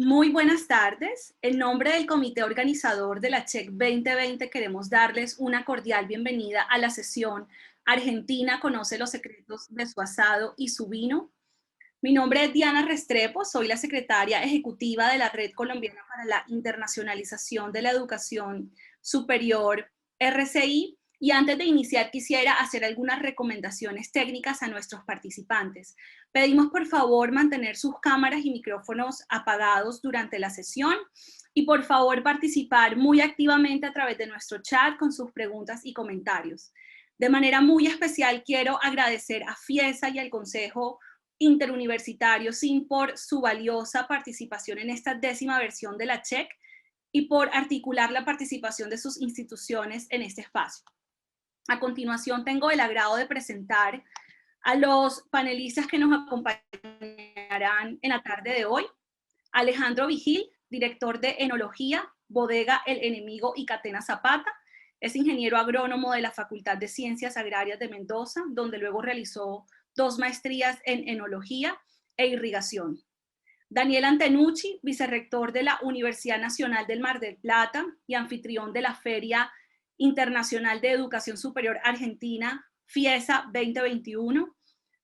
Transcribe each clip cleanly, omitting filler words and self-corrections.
Muy buenas tardes. En nombre del comité organizador de la CHEC 2020 queremos darles una cordial bienvenida a la sesión Argentina conoce los secretos de su asado y su vino. Mi nombre es Diana Restrepo, soy la secretaria ejecutiva de la Red Colombiana para la Internacionalización de la Educación Superior, RCI, y antes de iniciar quisiera hacer algunas recomendaciones técnicas a nuestros participantes. Pedimos por favor mantener sus cámaras y micrófonos apagados durante la sesión y por favor participar muy activamente a través de nuestro chat con sus preguntas y comentarios. De manera muy especial quiero agradecer a FIESA y al Consejo Interuniversitario SIN por su valiosa participación en esta 10ª versión de la CHEC y por articular la participación de sus instituciones en este espacio. A continuación tengo el agrado de presentar a los panelistas que nos acompañarán en la tarde de hoy. Alejandro Vigil, director de Enología, Bodega El Enemigo y Catena Zapata. Es ingeniero agrónomo de la Facultad de Ciencias Agrarias de Mendoza, donde luego realizó 2 maestrías en Enología e Irrigación. Daniel Antenucci, vicerrector de la Universidad Nacional del Mar del Plata y anfitrión de la Feria Internacional de Educación Superior Argentina, FIESA 2021.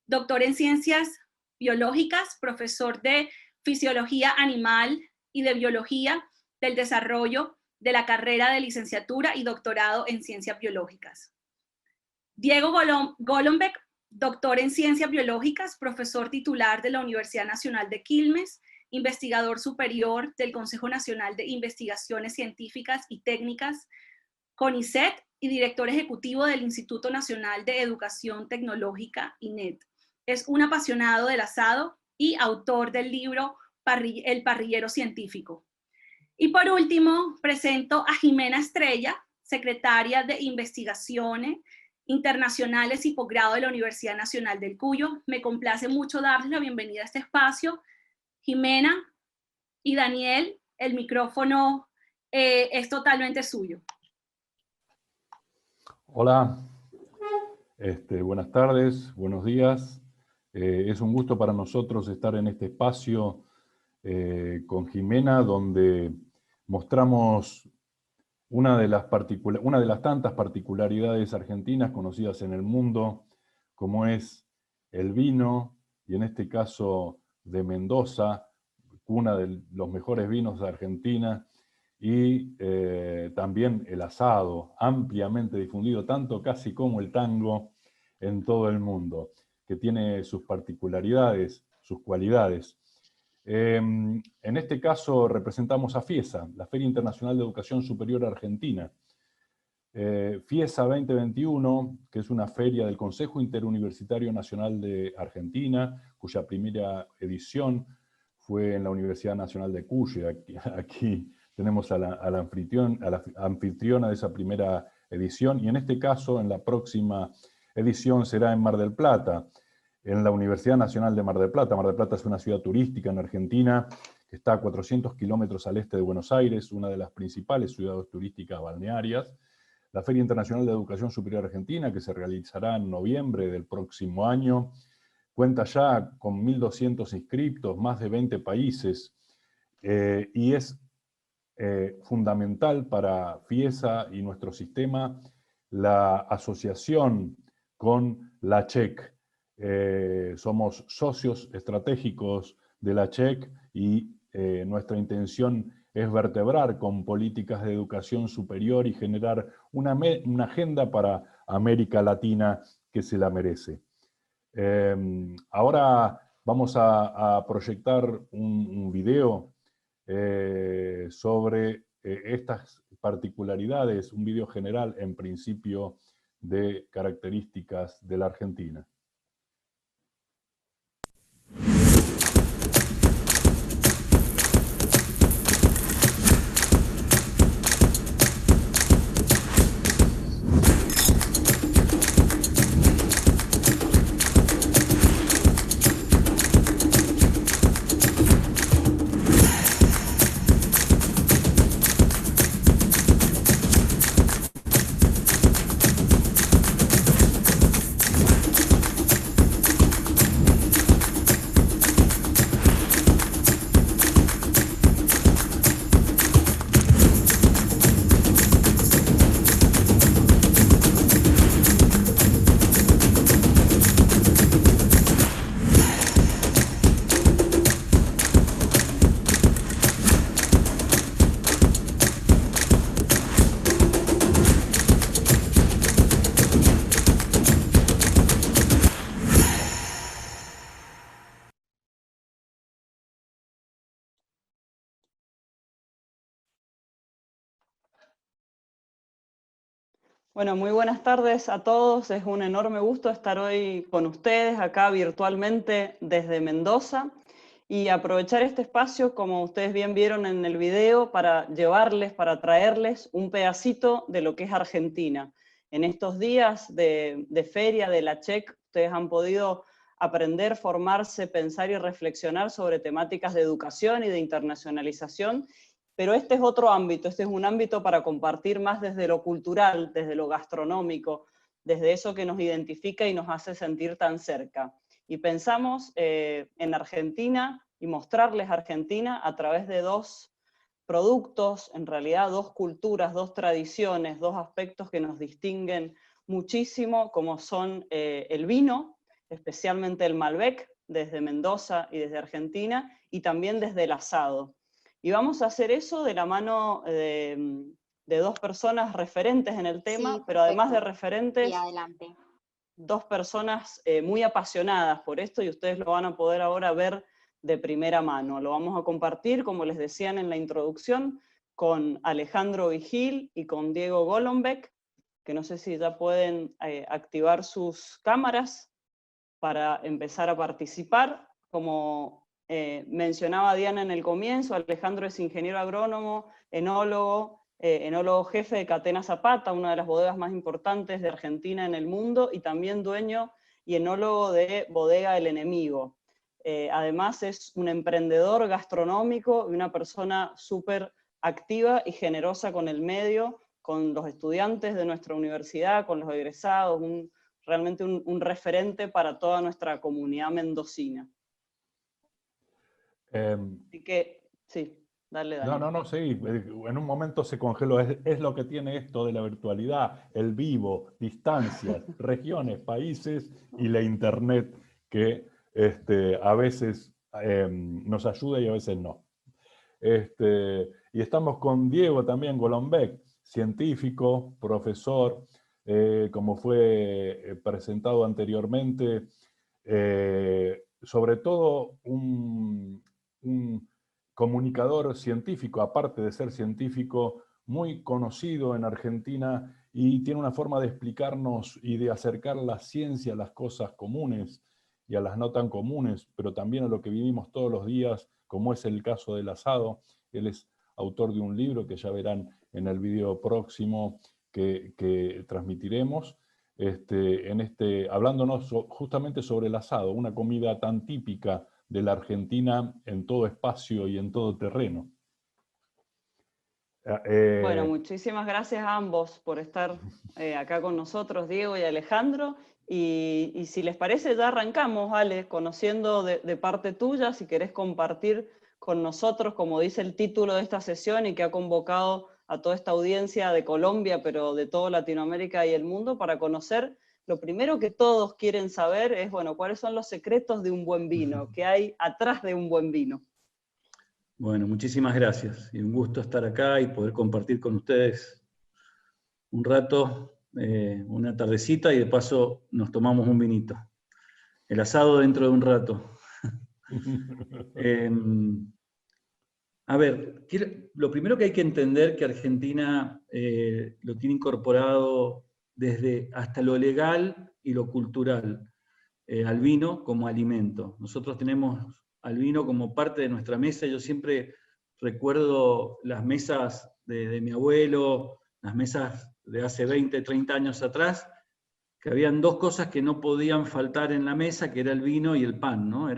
Doctor en Ciencias Biológicas, profesor de Fisiología Animal y de Biología del Desarrollo de la carrera de licenciatura y doctorado en Ciencias Biológicas. Diego Golombek, doctor en Ciencias Biológicas, profesor titular de la Universidad Nacional de Quilmes, investigador superior del Consejo Nacional de Investigaciones Científicas y Técnicas, CONICET, y director ejecutivo del Instituto Nacional de Educación Tecnológica, INET. Es un apasionado del asado y autor del libro El parrillero científico. Y por último, presento a Jimena Estrella, secretaria de Investigaciones Internacionales y Posgrado de la Universidad Nacional del Cuyo. Me complace mucho darles la bienvenida a este espacio. Jimena y Daniel, el micrófono es totalmente suyo. Hola, buenas tardes, buenos días. Es un gusto para nosotros estar en este espacio con Jimena, donde mostramos una de las tantas particularidades argentinas conocidas en el mundo, como es el vino, y en este caso de Mendoza, cuna de los mejores vinos de Argentina, y también el asado, ampliamente difundido, tanto casi como el tango en todo el mundo, que tiene sus particularidades, sus cualidades. En este caso representamos a FIESA, la Feria Internacional de Educación Superior Argentina. FIESA 2021, que es una feria del Consejo Interuniversitario Nacional de Argentina, cuya primera edición fue en la Universidad Nacional de Cuyo. Aquí tenemos a la anfitriona de esa primera edición, y en este caso, en la próxima edición será en Mar del Plata, en la Universidad Nacional de Mar del Plata. Mar del Plata es una ciudad turística en Argentina, que está a 400 kilómetros al este de Buenos Aires, una de las principales ciudades turísticas balnearias. La Feria Internacional de Educación Superior Argentina, que se realizará en noviembre del próximo año, cuenta ya con 1.200 inscriptos, más de 20 países, y es fundamental para FIESA y nuestro sistema la asociación con la CHEC. Somos socios estratégicos de la CHEC y nuestra intención es vertebrar con políticas de educación superior y generar una agenda para América Latina que se la merece. Ahora vamos a proyectar un video sobre estas particularidades, un video general en principio de características de la Argentina. Bueno, muy buenas tardes a todos. Es un enorme gusto estar hoy con ustedes acá virtualmente desde Mendoza y aprovechar este espacio, como ustedes bien vieron en el video, para llevarles, para traerles un pedacito de lo que es Argentina. En estos días de feria de la CHEC, ustedes han podido aprender, formarse, pensar y reflexionar sobre temáticas de educación y de internacionalización. Pero este es otro ámbito, este es un ámbito para compartir más desde lo cultural, desde lo gastronómico, desde eso que nos identifica y nos hace sentir tan cerca. Y pensamos en Argentina y mostrarles Argentina a través de dos productos, en realidad dos culturas, dos tradiciones, dos aspectos que nos distinguen muchísimo, como son el vino, especialmente el Malbec, desde Mendoza y desde Argentina, y también desde el asado. Y vamos a hacer eso de la mano de dos personas referentes en el tema, Sí, pero además de perfecto. referentes, Y adelante. dos personas muy apasionadas por esto, y ustedes lo van a poder ahora ver de primera mano. Lo vamos a compartir, como les decían en la introducción, con Alejandro Vigil y con Diego Golombek, que no sé si ya pueden activar sus cámaras para empezar a participar. Como mencionaba Diana en el comienzo, Alejandro es ingeniero agrónomo, enólogo jefe de Catena Zapata, una de las bodegas más importantes de Argentina en el mundo, y también dueño y enólogo de Bodega El Enemigo. Además es un emprendedor gastronómico y una persona súper activa y generosa con el medio, con los estudiantes de nuestra universidad, con los egresados, realmente un referente para toda nuestra comunidad mendocina. Así que, sí, dale, Daniel. No, sí, en un momento se congeló. Es lo que tiene esto de la virtualidad, el vivo, distancias, regiones, países y la internet que a veces nos ayuda y a veces no. Y estamos con Diego también Golombek, científico, profesor, como fue presentado anteriormente, sobre todo un comunicador científico, aparte de ser científico, muy conocido en Argentina y tiene una forma de explicarnos y de acercar la ciencia a las cosas comunes y a las no tan comunes, pero también a lo que vivimos todos los días, como es el caso del asado. Él es autor de un libro que ya verán en el video próximo que transmitiremos, hablándonos justamente sobre el asado, una comida tan típica de la Argentina en todo espacio y en todo terreno. Bueno, muchísimas gracias a ambos por estar acá con nosotros, Diego y Alejandro. Y si les parece, ya arrancamos, Ale, conociendo de parte tuya, si querés compartir con nosotros, como dice el título de esta sesión y que ha convocado a toda esta audiencia de Colombia, pero de toda Latinoamérica y el mundo, para conocer, lo primero que todos quieren saber es, bueno, ¿cuáles son los secretos de un buen vino? ¿Qué hay atrás de un buen vino? Bueno, muchísimas gracias. Y un gusto estar acá y poder compartir con ustedes un rato, una tardecita, y de paso nos tomamos un vinito. El asado dentro de un rato. A ver, lo primero que hay que entender que Argentina lo tiene incorporado desde hasta lo legal y lo cultural, al vino como alimento. Nosotros tenemos al vino como parte de nuestra mesa. Yo siempre recuerdo las mesas de mi abuelo, las mesas de hace 20, 30 años atrás, que habían dos cosas que no podían faltar en la mesa, que era el vino y el pan, ¿no?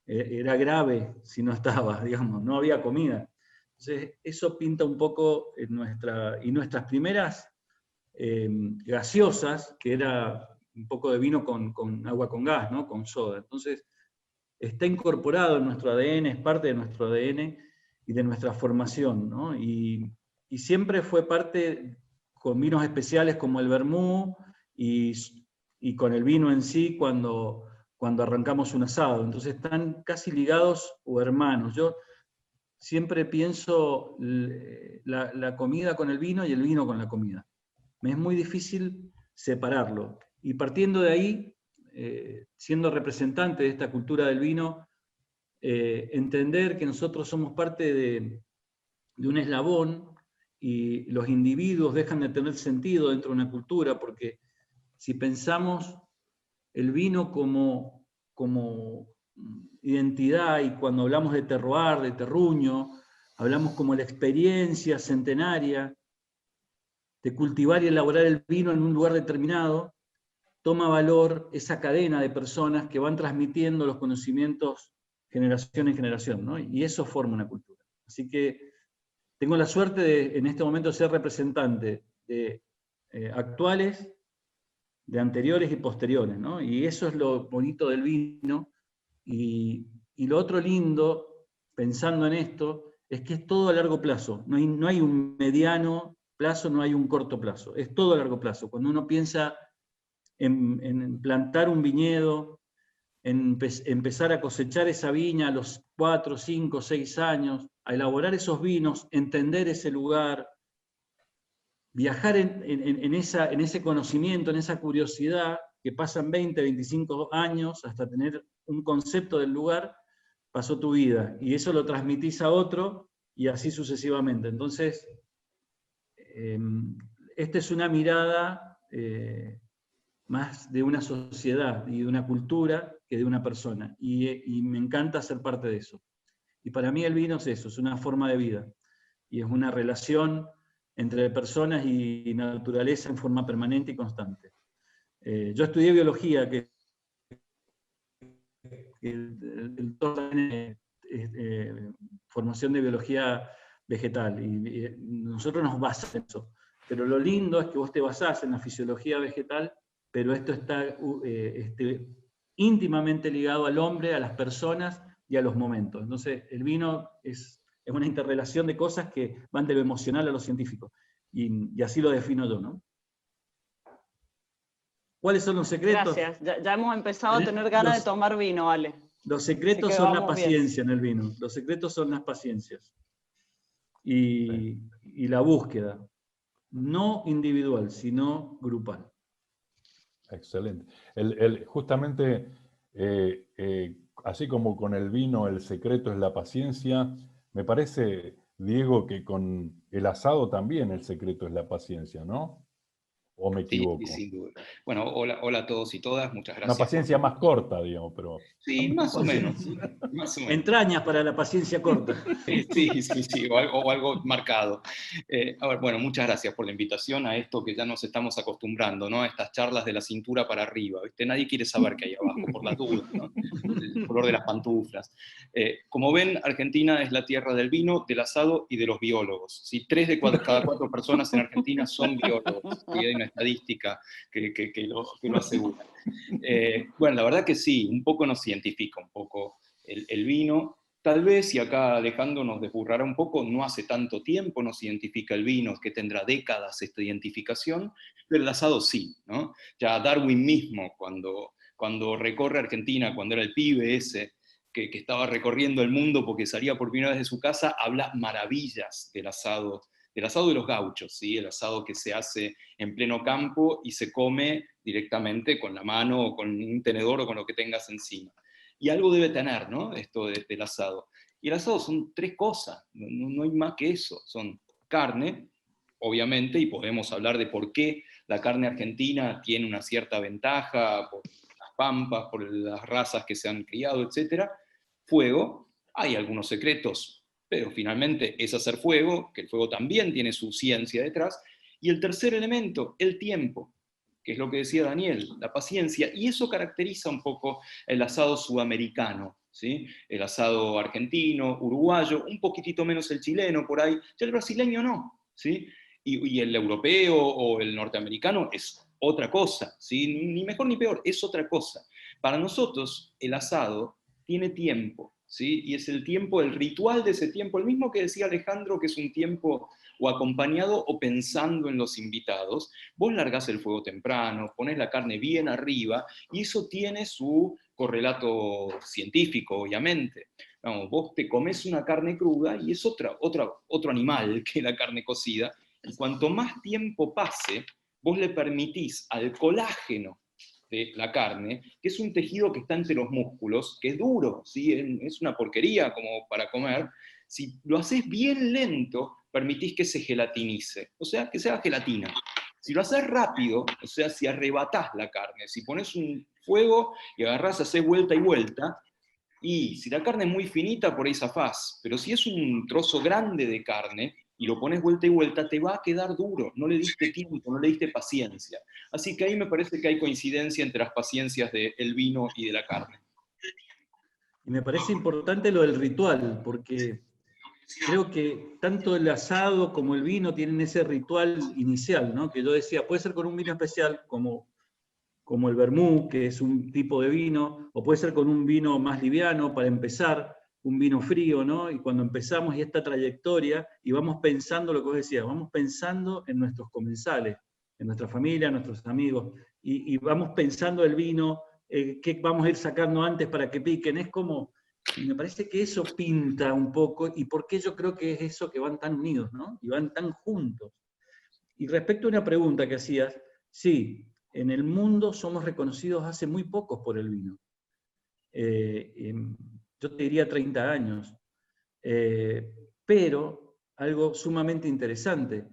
Era grave si no estaba, digamos, no había comida. Entonces, eso pinta un poco nuestras primeras gaseosas, que era un poco de vino con agua con gas, ¿no? Con soda. Entonces, está incorporado en nuestro ADN, es parte de nuestro ADN y de nuestra formación, ¿no? Y siempre fue parte con vinos especiales como el vermú y con el vino en sí cuando arrancamos un asado. Entonces están casi ligados o hermanos. Yo siempre pienso la comida con el vino y el vino con la comida. Me es muy difícil separarlo. Y partiendo de ahí, siendo representante de esta cultura del vino, entender que nosotros somos parte de un eslabón y los individuos dejan de tener sentido dentro de una cultura, porque si pensamos el vino como identidad, y cuando hablamos de terroir, de terruño, hablamos como la experiencia centenaria de cultivar y elaborar el vino en un lugar determinado, toma valor esa cadena de personas que van transmitiendo los conocimientos generación en generación, ¿no? Y eso forma una cultura. Así que tengo la suerte de, en este momento, ser representante de actuales, de anteriores y posteriores, ¿no? Y eso es lo bonito del vino. Y lo otro lindo, pensando en esto, es que es todo a largo plazo. No hay un mediano plazo, no hay un corto plazo. Es todo a largo plazo. Cuando uno piensa en plantar un viñedo, en empezar a cosechar esa viña a los 4, 5, 6 años, a elaborar esos vinos, entender ese lugar, viajar en ese conocimiento, en esa curiosidad, que pasan 20, 25 años hasta tener un concepto del lugar, pasó tu vida. Y eso lo transmitís a otro y así sucesivamente. Entonces, esta es una mirada más de una sociedad y de una cultura que de una persona. Y me encanta ser parte de eso. Y para mí el vino es eso, es una forma de vida. Y es una relación entre personas y naturaleza en forma permanente y constante. Yo estudié biología, que el tiene formación de biología vegetal, y nosotros nos basamos en eso. Pero lo lindo es que vos te basás en la fisiología vegetal, pero esto está íntimamente ligado al hombre, a las personas y a los momentos. Entonces, el vino es una interrelación de cosas que van de lo emocional a lo científico. Y así lo defino yo, ¿no? ¿Cuáles son los secretos? Gracias, ya hemos empezado a tener ganas de tomar vino, Ale. Los secretos son la paciencia en el vino. Los secretos son las paciencias. Y la búsqueda. No individual, sino grupal. Excelente. Justamente, así como con el vino el secreto es la paciencia, me parece, Diego, que con el asado también el secreto es la paciencia, ¿no? ¿O me equivoco? Sí, sin duda. Bueno, hola a todos y todas, muchas gracias. Una paciencia más corta, digamos, pero... Sí, más o menos. Más o menos. Entrañas para la paciencia corta. Sí, o algo marcado. A ver, bueno, muchas gracias por la invitación a esto que ya nos estamos acostumbrando, ¿no? A estas charlas de la cintura para arriba, ¿viste? Nadie quiere saber qué hay abajo, por las dudas, ¿no? El color de las pantuflas. Como ven, Argentina es la tierra del vino, del asado y de los biólogos, ¿sí? 3 de cada 4 personas en Argentina son biólogos, ¿sí? Hay una estadística que lo asegura. Bueno, la verdad que sí, un poco nos identifica un poco el vino. Tal vez, y acá Alejandro nos desburrará un poco, no hace tanto tiempo nos identifica el vino, que tendrá décadas esta identificación, pero el asado sí, ¿no? Ya Darwin mismo, cuando recorre Argentina, cuando era el pibe ese, que estaba recorriendo el mundo porque salía por primera vez de su casa, habla maravillas del asado de los gauchos, ¿sí? El asado que se hace en pleno campo y se come directamente con la mano o con un tenedor o con lo que tengas encima. Y algo debe tener, ¿no? Esto del asado. Y el asado son 3 cosas, no hay más que eso. Son carne, obviamente, y podemos hablar de por qué la carne argentina tiene una cierta ventaja, por las pampas, por las razas que se han criado, etc. Fuego, hay algunos secretos, pero finalmente es hacer fuego, que el fuego también tiene su ciencia detrás. Y el tercer elemento, el tiempo, que es lo que decía Daniel, la paciencia, y eso caracteriza un poco el asado sudamericano, ¿sí? El asado argentino, uruguayo, un poquitito menos el chileno por ahí, ya el brasileño no, ¿sí? Y el europeo o el norteamericano es otra cosa, ¿sí? Ni mejor ni peor, es otra cosa. Para nosotros el asado tiene tiempo, ¿sí? Y es el tiempo, el ritual de ese tiempo, el mismo que decía Alejandro, que es un tiempo o acompañado o pensando en los invitados. Vos largás el fuego temprano, ponés la carne bien arriba, y eso tiene su correlato científico, obviamente. Vamos, vos te comes una carne cruda y es otro animal que la carne cocida, y cuanto más tiempo pase, vos le permitís al colágeno de la carne, que es un tejido que está entre los músculos, que es duro, ¿sí? Es una porquería como para comer. Si lo haces bien lento, permitís que se gelatinice, o sea, que sea gelatina. Si lo haces rápido, o sea, si arrebatás la carne, si pones un fuego y agarrás, haces vuelta y vuelta, y si la carne es muy finita, por ahí zafás, pero si es un trozo grande de carne y lo pones vuelta y vuelta, te va a quedar duro, no le diste tiempo, no le diste paciencia. Así que ahí me parece que hay coincidencia entre las paciencias del vino y de la carne. Y me parece importante lo del ritual, porque creo que tanto el asado como el vino tienen ese ritual inicial, ¿no? Que yo decía, puede ser con un vino especial como el vermú, que es un tipo de vino, o puede ser con un vino más liviano para empezar, un vino frío, ¿no? Y cuando empezamos y esta trayectoria, y vamos pensando lo que vos decías, vamos pensando en nuestros comensales, en nuestra familia, en nuestros amigos, y vamos pensando el vino, qué vamos a ir sacando antes para que piquen, es como, y me parece que eso pinta un poco, y por qué yo creo que es eso que van tan unidos, ¿no? Y van tan juntos. Y respecto a una pregunta que hacías, sí, en el mundo somos reconocidos hace muy pocos por el vino. Yo te diría 30 años. Pero algo sumamente interesante.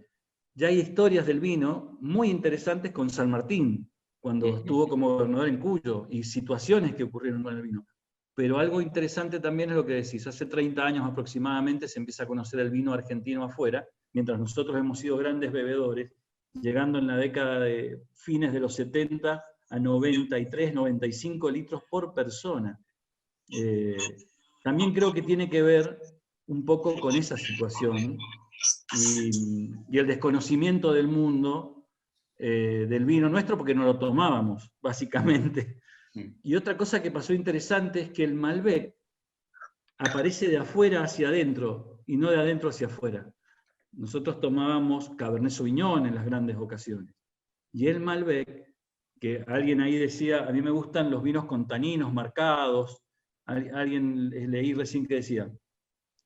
Ya hay historias del vino muy interesantes con San Martín, cuando estuvo como gobernador en Cuyo, y situaciones que ocurrieron con el vino. Pero algo interesante también es lo que decís. Hace 30 años aproximadamente se empieza a conocer el vino argentino afuera, mientras nosotros hemos sido grandes bebedores, llegando en la década de fines de los 70 a 93, 95 litros por persona. También creo que tiene que ver un poco con esa situación y el desconocimiento del mundo del vino nuestro, porque no lo tomábamos, básicamente. Y otra cosa que pasó interesante es que el Malbec aparece de afuera hacia adentro y no de adentro hacia afuera. Nosotros tomábamos Cabernet Sauvignon en las grandes ocasiones. Y el Malbec, que alguien ahí decía, a mí me gustan los vinos con taninos marcados. Alguien leí recién que decía,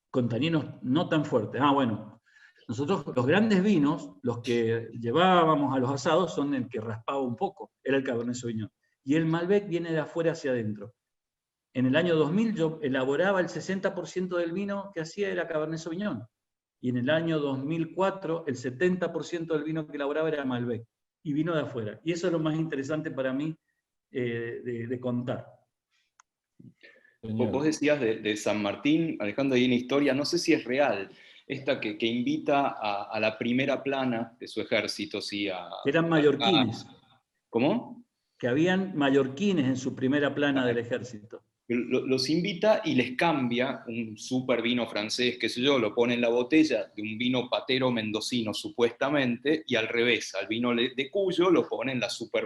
con taninos no tan fuertes. Bueno, nosotros los grandes vinos, los que llevábamos a los asados, son el que raspaba un poco, era el Cabernet Sauvignon. Y el Malbec viene de afuera hacia adentro. En el año 2000 yo elaboraba el 60% del vino que hacía era Cabernet Sauvignon. Y en el año 2004 el 70% del vino que elaboraba era Malbec. Y vino de afuera. Y eso es lo más interesante para mí de contar. Vos decías de San Martín, Alejandro, hay una historia, no sé si es real, esta que invita a la primera plana de su ejército, sí, eran mallorquines. ¿Cómo? Que habían mallorquines en su primera plana del ejército. Los invita y les cambia un super vino francés, qué sé yo, lo pone en la botella de un vino patero mendocino supuestamente, y al revés, al vino de Cuyo lo pone en la super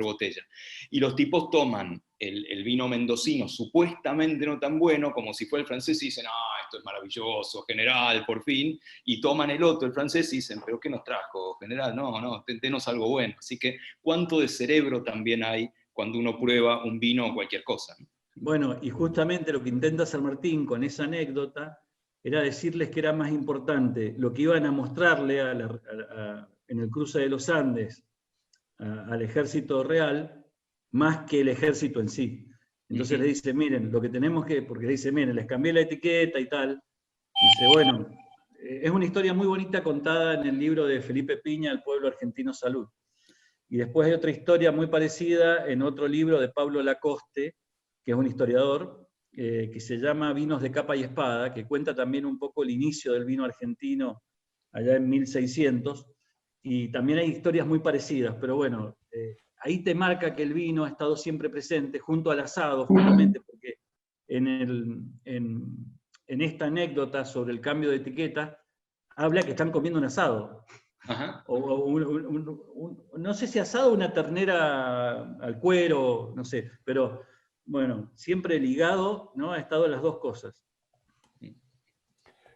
botella. Y los tipos toman el vino mendocino supuestamente no tan bueno, como si fuera el francés, y dicen, esto es maravilloso, general, por fin, y toman el otro, el francés, y dicen, pero ¿qué nos trajo, general? No, denos algo bueno. Así que, ¿cuánto de cerebro también hay cuando uno prueba un vino o cualquier cosa, ¿no? Bueno, y justamente lo que intenta San Martín con esa anécdota era decirles que era más importante lo que iban a mostrarle en el cruce de los Andes al ejército real, más que el ejército en sí. Entonces le dice, miren, lo que tenemos que, porque dice, miren, les cambié la etiqueta y tal. Dice, bueno, es una historia muy bonita contada en el libro de Felipe Piña, El pueblo argentino salud. Y después hay otra historia muy parecida en otro libro de Pablo Lacoste, que es un historiador, que se llama Vinos de capa y espada, que cuenta también un poco el inicio del vino argentino allá en 1600, y también hay historias muy parecidas, pero bueno, ahí te marca que el vino ha estado siempre presente, junto al asado, justamente porque en esta anécdota sobre el cambio de etiqueta, habla que están comiendo un asado. Ajá. No sé si asado o una ternera al cuero, no sé, pero bueno, siempre ligado, ¿no? Ha estado las dos cosas.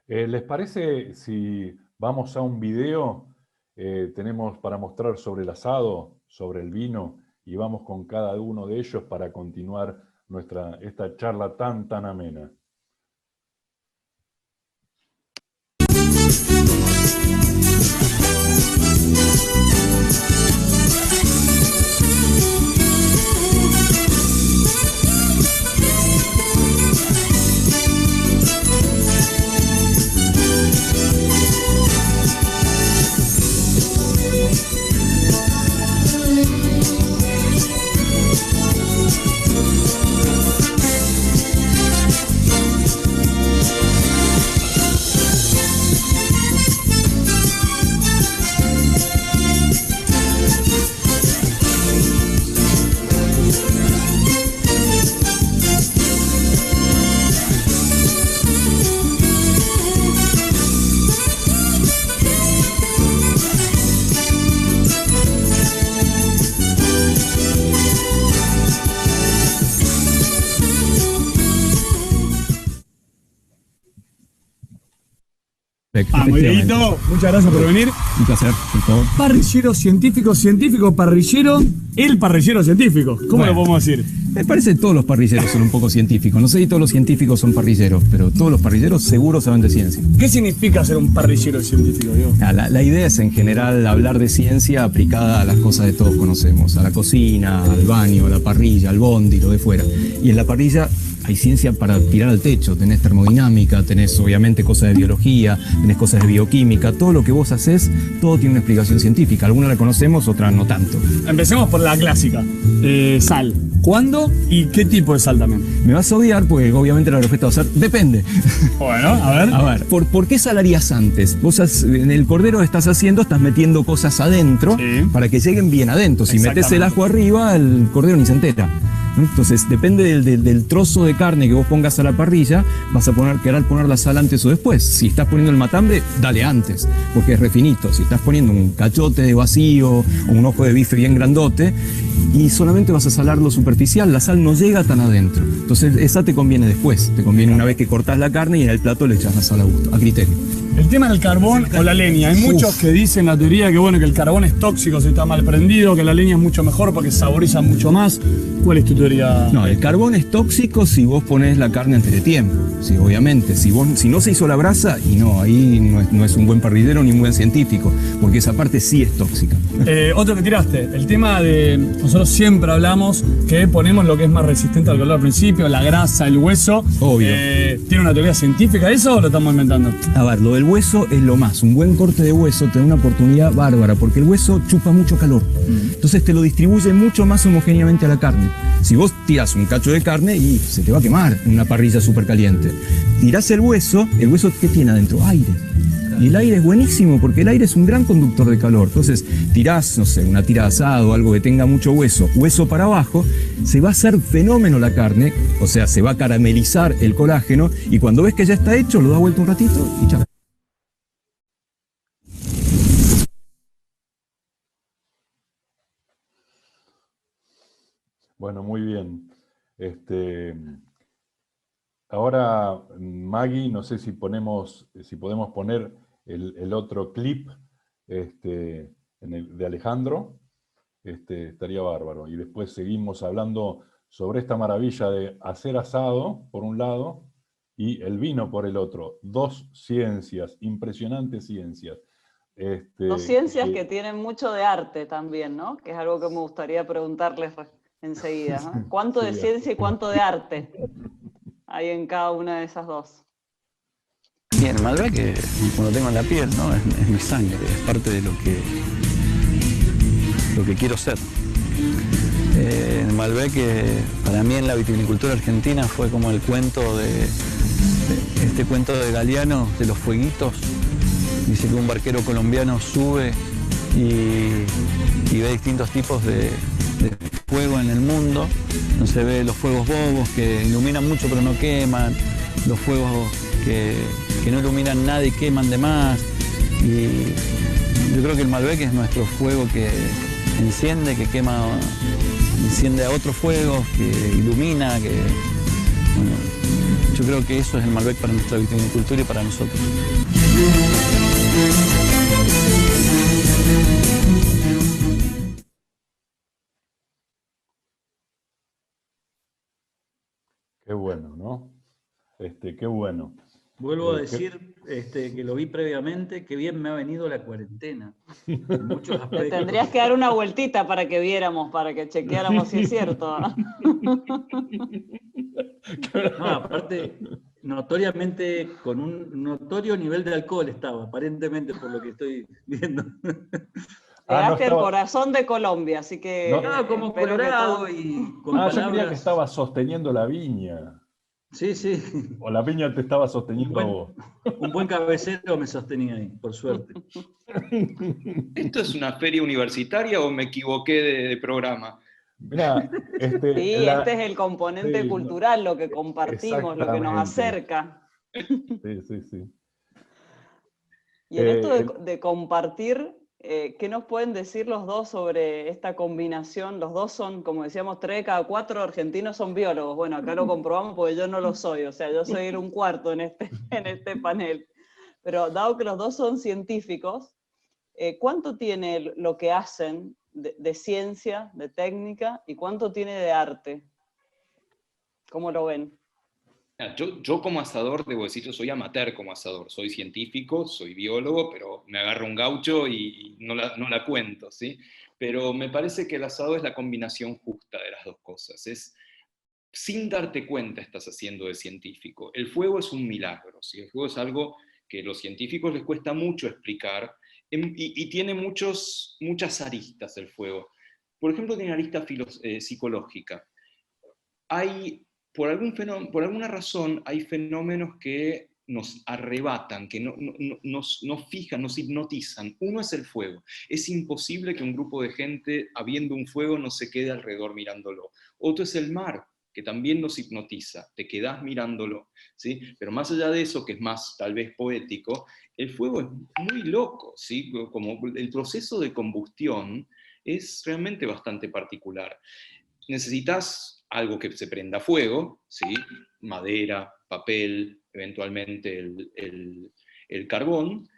¿Les parece si vamos a un video? Tenemos para mostrar sobre el asado, sobre el vino, y vamos con cada uno de ellos para continuar esta charla tan amena. Muy bien, muchas gracias por venir. Un placer, por favor. Parrillero científico, científico parrillero, el parrillero científico. ¿Cómo lo podemos decir? Me parece que todos los parrilleros son un poco científicos. No sé si todos los científicos son parrilleros, pero todos los parrilleros seguro saben de ciencia. ¿Qué significa ser un parrillero científico, Diego? La idea es en general hablar de ciencia aplicada a las cosas que todos conocemos. A la cocina, al baño, a la parrilla, al bondi, lo de fuera. Y en la parrilla hay ciencia para tirar al techo. Tenés termodinámica, tenés obviamente cosas de biología, tenés cosas de bioquímica. Todo lo que vos haces, todo tiene una explicación científica. Algunas la conocemos, otras no tanto. Empecemos por la clásica. Sal. ¿Cuándo y qué tipo de sal también? Me vas a odiar porque obviamente la respuesta va a ser depende. Bueno, a ver. A ver, ¿por qué salarías antes? Vos en el cordero estás metiendo cosas adentro para que lleguen bien adentro. Si metes el ajo arriba, el cordero ni se entera. Entonces, depende del trozo de carne que vos pongas a la parrilla, vas a querer poner la sal antes o después. Si estás poniendo el matambre, dale antes, porque es refinito. Si estás poniendo un cachote de vacío o un ojo de bife bien grandote, y solamente vas a salar lo superficial, la sal no llega tan adentro. Entonces, esa te conviene después. Te conviene una vez que cortás la carne y en el plato le echas la sal a gusto, a criterio. El tema del carbón o la leña. Hay muchos que dicen la teoría que bueno, que el carbón es tóxico si está mal prendido, que la leña es mucho mejor porque saboriza mucho más. ¿Cuál es tu teoría? No, el carbón es tóxico si vos ponés la carne antes de tiempo. Sí, obviamente. Si no se hizo la brasa, y no, ahí no es un buen parrillero ni un buen científico, porque esa parte sí es tóxica. Otro que tiraste, el tema de... Nosotros siempre hablamos que ponemos lo que es más resistente al calor al principio, la grasa, el hueso. Obvio. ¿Tiene una teoría científica eso o lo estamos inventando? A ver, lo del hueso es lo más. Un buen corte de hueso te da una oportunidad bárbara, porque el hueso chupa mucho calor. Entonces te lo distribuye mucho más homogéneamente a la carne. Si vos tirás un cacho de carne y se te va a quemar en una parrilla súper caliente. Tirás el hueso ¿qué tiene adentro? Aire. Y el aire es buenísimo porque el aire es un gran conductor de calor. Entonces tirás, no sé, una tira de asado, algo que tenga mucho hueso para abajo, se va a hacer fenómeno la carne, o sea, se va a caramelizar el colágeno y cuando ves que ya está hecho, lo das vuelta un ratito y chao. Bueno, muy bien. Ahora, Maggie, no sé si podemos poner el otro clip de Alejandro, estaría bárbaro. Y después seguimos hablando sobre esta maravilla de hacer asado, por un lado, y el vino por el otro. Dos ciencias, impresionantes ciencias. Dos ciencias que tienen mucho de arte también, ¿no? Que es algo que me gustaría preguntarles enseguida, ¿no? ¿Cuánto de ciencia y cuánto de arte hay en cada una de esas dos? Bien, Malbec, cuando tengo en la piel, ¿no? Es mi sangre, es parte de lo que quiero ser. Malbec, para mí en la vitivinicultura argentina fue como el cuento este cuento de Galeano, de los fueguitos. Dice que un barquero colombiano sube y ve distintos tipos de fuego en el mundo. Entonces ve los fuegos bobos que iluminan mucho pero no queman, los fuegos que no iluminan nada y queman de más. Y yo creo que el Malbec es nuestro fuego que enciende, que quema, enciende a otros fuegos, que ilumina, bueno, yo creo que eso es el Malbec para nuestra vitivinicultura y para nosotros. Qué bueno, ¿no? Qué bueno. Vuelvo a decir que lo vi previamente, que bien me ha venido la cuarentena. En muchos aspectos. Tendrías que dar una vueltita para que viéramos, para que chequeáramos si es cierto. No, aparte, notoriamente con un notorio nivel de alcohol estaba, aparentemente por lo que estoy viendo. Llegaste al corazón de Colombia, así que... No, como colorado y con palabras... Yo creía que estaba sosteniendo la viña. Sí, sí. O la viña te estaba sosteniendo a vos. Un buen cabecero me sostenía ahí, por suerte. ¿Esto es una feria universitaria o me equivoqué de programa? Mirá, sí, este es el componente cultural, lo que compartimos, lo que nos acerca. Sí. Y en esto de compartir, ¿qué nos pueden decir los dos sobre esta combinación? Los dos son, como decíamos, 3 de cada 4 argentinos son biólogos. Bueno, acá lo comprobamos porque yo no lo soy, o sea, yo soy un cuarto en este panel. Pero dado que los dos son científicos, ¿cuánto tiene lo que hacen de ciencia, de técnica, y cuánto tiene de arte? ¿Cómo lo ven? Yo como asador, debo decir, yo soy amateur como asador, soy científico, soy biólogo, pero me agarro un gaucho y no la cuento, ¿sí? Pero me parece que el asado es la combinación justa de las dos cosas. Sin darte cuenta estás haciendo de científico. El fuego es un milagro, ¿sí? El fuego es algo que a los científicos les cuesta mucho explicar y tiene muchas aristas el fuego. Por ejemplo, tiene arista psicológica. Por alguna razón, hay fenómenos que nos arrebatan, que nos fijan, nos hipnotizan. Uno es el fuego. Es imposible que un grupo de gente, habiendo un fuego, no se quede alrededor mirándolo. Otro es el mar, que también nos hipnotiza, te quedás mirándolo, ¿sí? Pero más allá de eso, que es más tal vez poético, el fuego es muy loco, ¿sí? Como el proceso de combustión es realmente bastante particular. Necesitas algo que se prenda fuego, ¿sí? Madera, papel, eventualmente el carbón.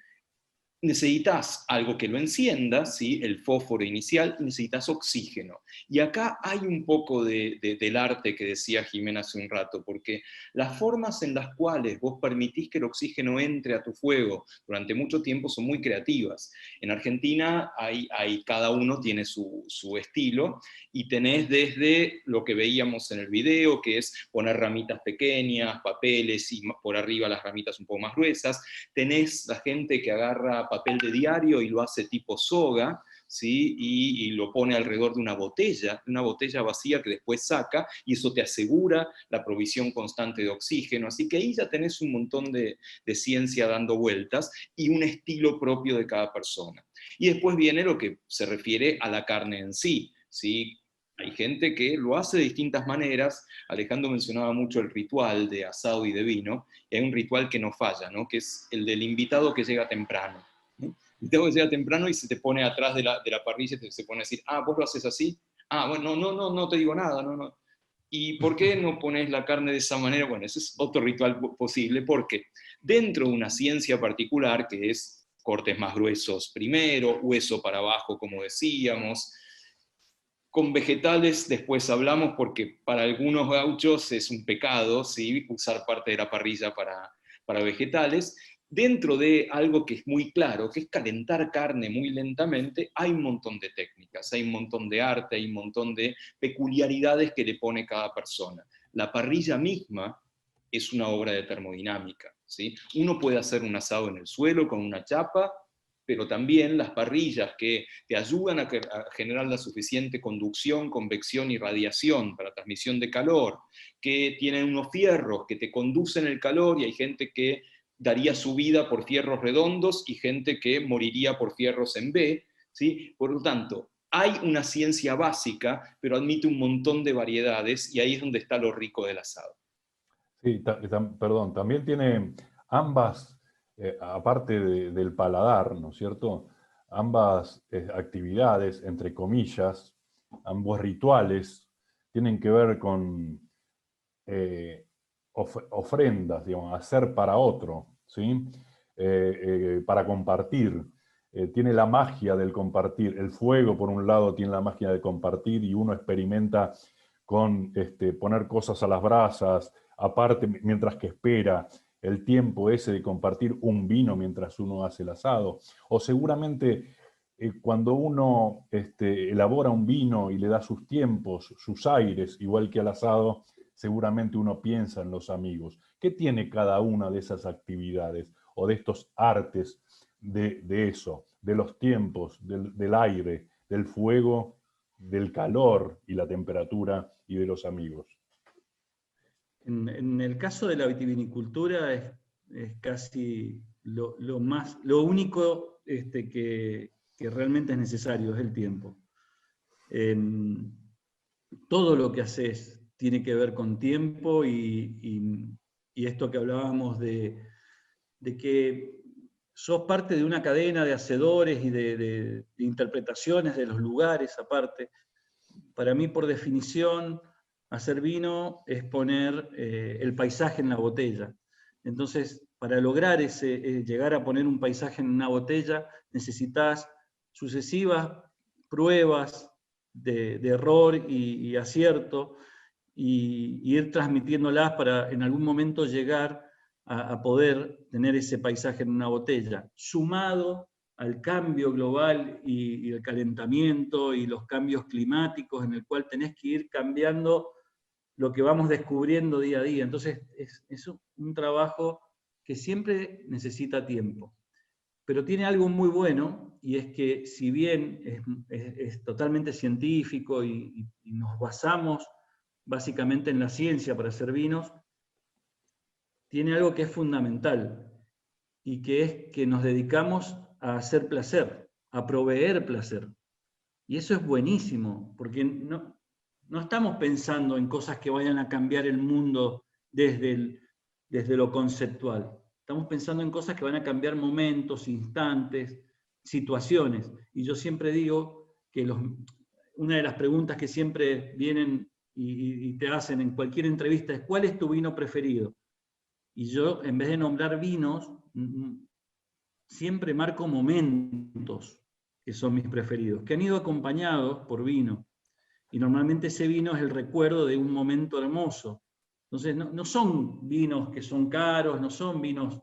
Necesitas algo que lo encienda, ¿sí? El fósforo inicial, y necesitas oxígeno. Y acá hay un poco del arte que decía Jimena hace un rato, porque las formas en las cuales vos permitís que el oxígeno entre a tu fuego durante mucho tiempo son muy creativas. En Argentina cada uno tiene su estilo, y tenés desde lo que veíamos en el video, que es poner ramitas pequeñas, papeles, y por arriba las ramitas un poco más gruesas. Tenés la gente que agarra papel de diario y lo hace tipo soga, ¿sí? Y lo pone alrededor de una botella vacía que después saca, y eso te asegura la provisión constante de oxígeno. Así que ahí ya tenés un montón de ciencia dando vueltas y un estilo propio de cada persona. Y después viene lo que se refiere a la carne en sí, ¿sí? Hay gente que lo hace de distintas maneras. Alejandro mencionaba mucho el ritual de asado y de vino, y hay un ritual que no falla, ¿no? Que es el del invitado que llega temprano. El invitado que llega temprano y se te pone atrás de la parrilla y se pone a decir, vos lo haces así, bueno, no te digo nada, no. ¿Y por qué no pones la carne de esa manera? Bueno, ese es otro ritual posible, porque dentro de una ciencia particular, que es cortes más gruesos primero, hueso para abajo, como decíamos. Con vegetales después hablamos, porque para algunos gauchos es un pecado, ¿sí? Usar parte de la parrilla para vegetales. Dentro de algo que es muy claro, que es calentar carne muy lentamente, hay un montón de técnicas, hay un montón de arte, hay un montón de peculiaridades que le pone cada persona. La parrilla misma es una obra de termodinámica, ¿sí? Uno puede hacer un asado en el suelo con una chapa, pero también las parrillas que te ayudan a generar la suficiente conducción, convección y radiación para transmisión de calor, que tienen unos fierros que te conducen el calor, y hay gente que daría su vida por fierros redondos y gente que moriría por fierros en B, ¿sí? Por lo tanto, hay una ciencia básica, pero admite un montón de variedades, y ahí es donde está lo rico del asado. Sí, perdón, también tiene ambas, aparte del paladar, ¿no es cierto? Ambas actividades, entre comillas, ambos rituales, tienen que ver con ofrendas, digamos, hacer para otro, ¿sí? Para compartir. Tiene la magia del compartir. El fuego, por un lado, tiene la magia de compartir, y uno experimenta con poner cosas a las brasas, aparte, mientras que espera el tiempo ese de compartir un vino mientras uno hace el asado. O seguramente cuando uno elabora un vino y le da sus tiempos, sus aires, igual que al asado, seguramente uno piensa en los amigos. ¿Qué tiene cada una de esas actividades o de estos artes de eso, de los tiempos, del aire, del fuego, del calor y la temperatura y de los amigos? En el caso de la vitivinicultura es casi lo único que realmente es necesario, es el tiempo. Todo lo que haces tiene que ver con tiempo, y esto que hablábamos de que sos parte de una cadena de hacedores y de interpretaciones de los lugares aparte. Para mí, por definición, hacer vino es poner el paisaje en la botella. Entonces, para lograr llegar a poner un paisaje en una botella, necesitas sucesivas pruebas de error y acierto, y ir transmitiéndolas para en algún momento llegar a poder tener ese paisaje en una botella, sumado al cambio global y el calentamiento y los cambios climáticos en el cual tenés que ir cambiando lo que vamos descubriendo día a día. Entonces es un trabajo que siempre necesita tiempo. Pero tiene algo muy bueno, y es que si bien es totalmente científico y nos basamos básicamente en la ciencia para hacer vinos, tiene algo que es fundamental, y que es que nos dedicamos a hacer placer, a proveer placer. Y eso es buenísimo, porque no estamos pensando en cosas que vayan a cambiar el mundo desde lo conceptual. Estamos pensando en cosas que van a cambiar momentos, instantes, situaciones. Y yo siempre digo que una de las preguntas que siempre vienen y te hacen en cualquier entrevista es: ¿cuál es tu vino preferido? Y yo, en vez de nombrar vinos, siempre marco momentos que son mis preferidos, que han ido acompañados por vino. Y normalmente ese vino es el recuerdo de un momento hermoso. Entonces, no son vinos que son caros, no son vinos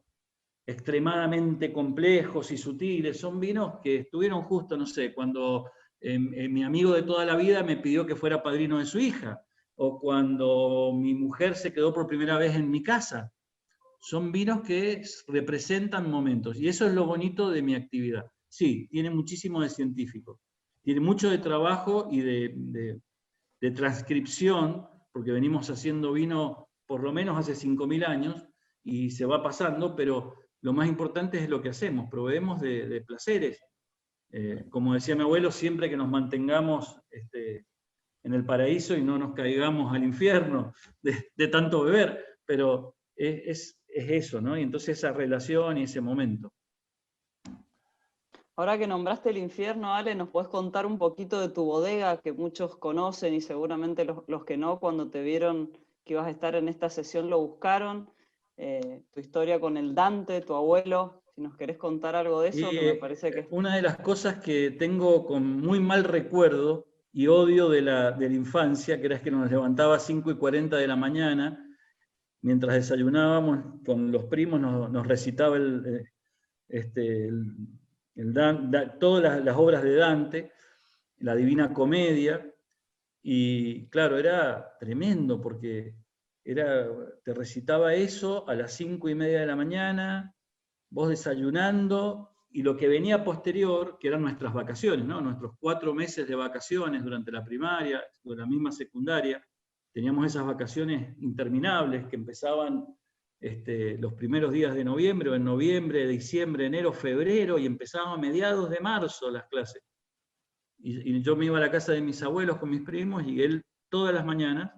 extremadamente complejos y sutiles, son vinos que estuvieron justo, no sé, cuando mi amigo de toda la vida me pidió que fuera padrino de su hija, o cuando mi mujer se quedó por primera vez en mi casa. Son vinos que representan momentos, y eso es lo bonito de mi actividad. Sí, tiene muchísimo de científico, tiene mucho de trabajo y de transcripción, porque venimos haciendo vino por lo menos hace 5.000 años, y se va pasando, pero lo más importante es lo que hacemos, proveemos de placeres. Como decía mi abuelo, siempre que nos mantengamos en el paraíso y no nos caigamos al infierno de tanto beber, pero es eso, ¿no? Y entonces esa relación y ese momento. Ahora que nombraste el infierno, Ale, ¿nos podés contar un poquito de tu bodega, que muchos conocen y seguramente los que no, cuando te vieron que ibas a estar en esta sesión, lo buscaron? Tu historia con el Dante, tu abuelo, si nos querés contar algo de eso, que me parece que... Una de las cosas que tengo con muy mal recuerdo y odio de la infancia, que era que nos levantaba a 5:40 de la mañana, mientras desayunábamos con los primos, nos recitaba todas las obras de Dante, la Divina Comedia, y claro, era tremendo, porque te recitaba eso a las 5:30 de la mañana, vos desayunando, y lo que venía posterior, que eran nuestras vacaciones, ¿no? Nuestros 4 meses de vacaciones durante la primaria, o la misma secundaria. Teníamos esas vacaciones interminables que empezaban los primeros días de noviembre, o en noviembre, diciembre, enero, febrero, y empezaban a mediados de marzo las clases. Y yo me iba a la casa de mis abuelos con mis primos, y él todas las mañanas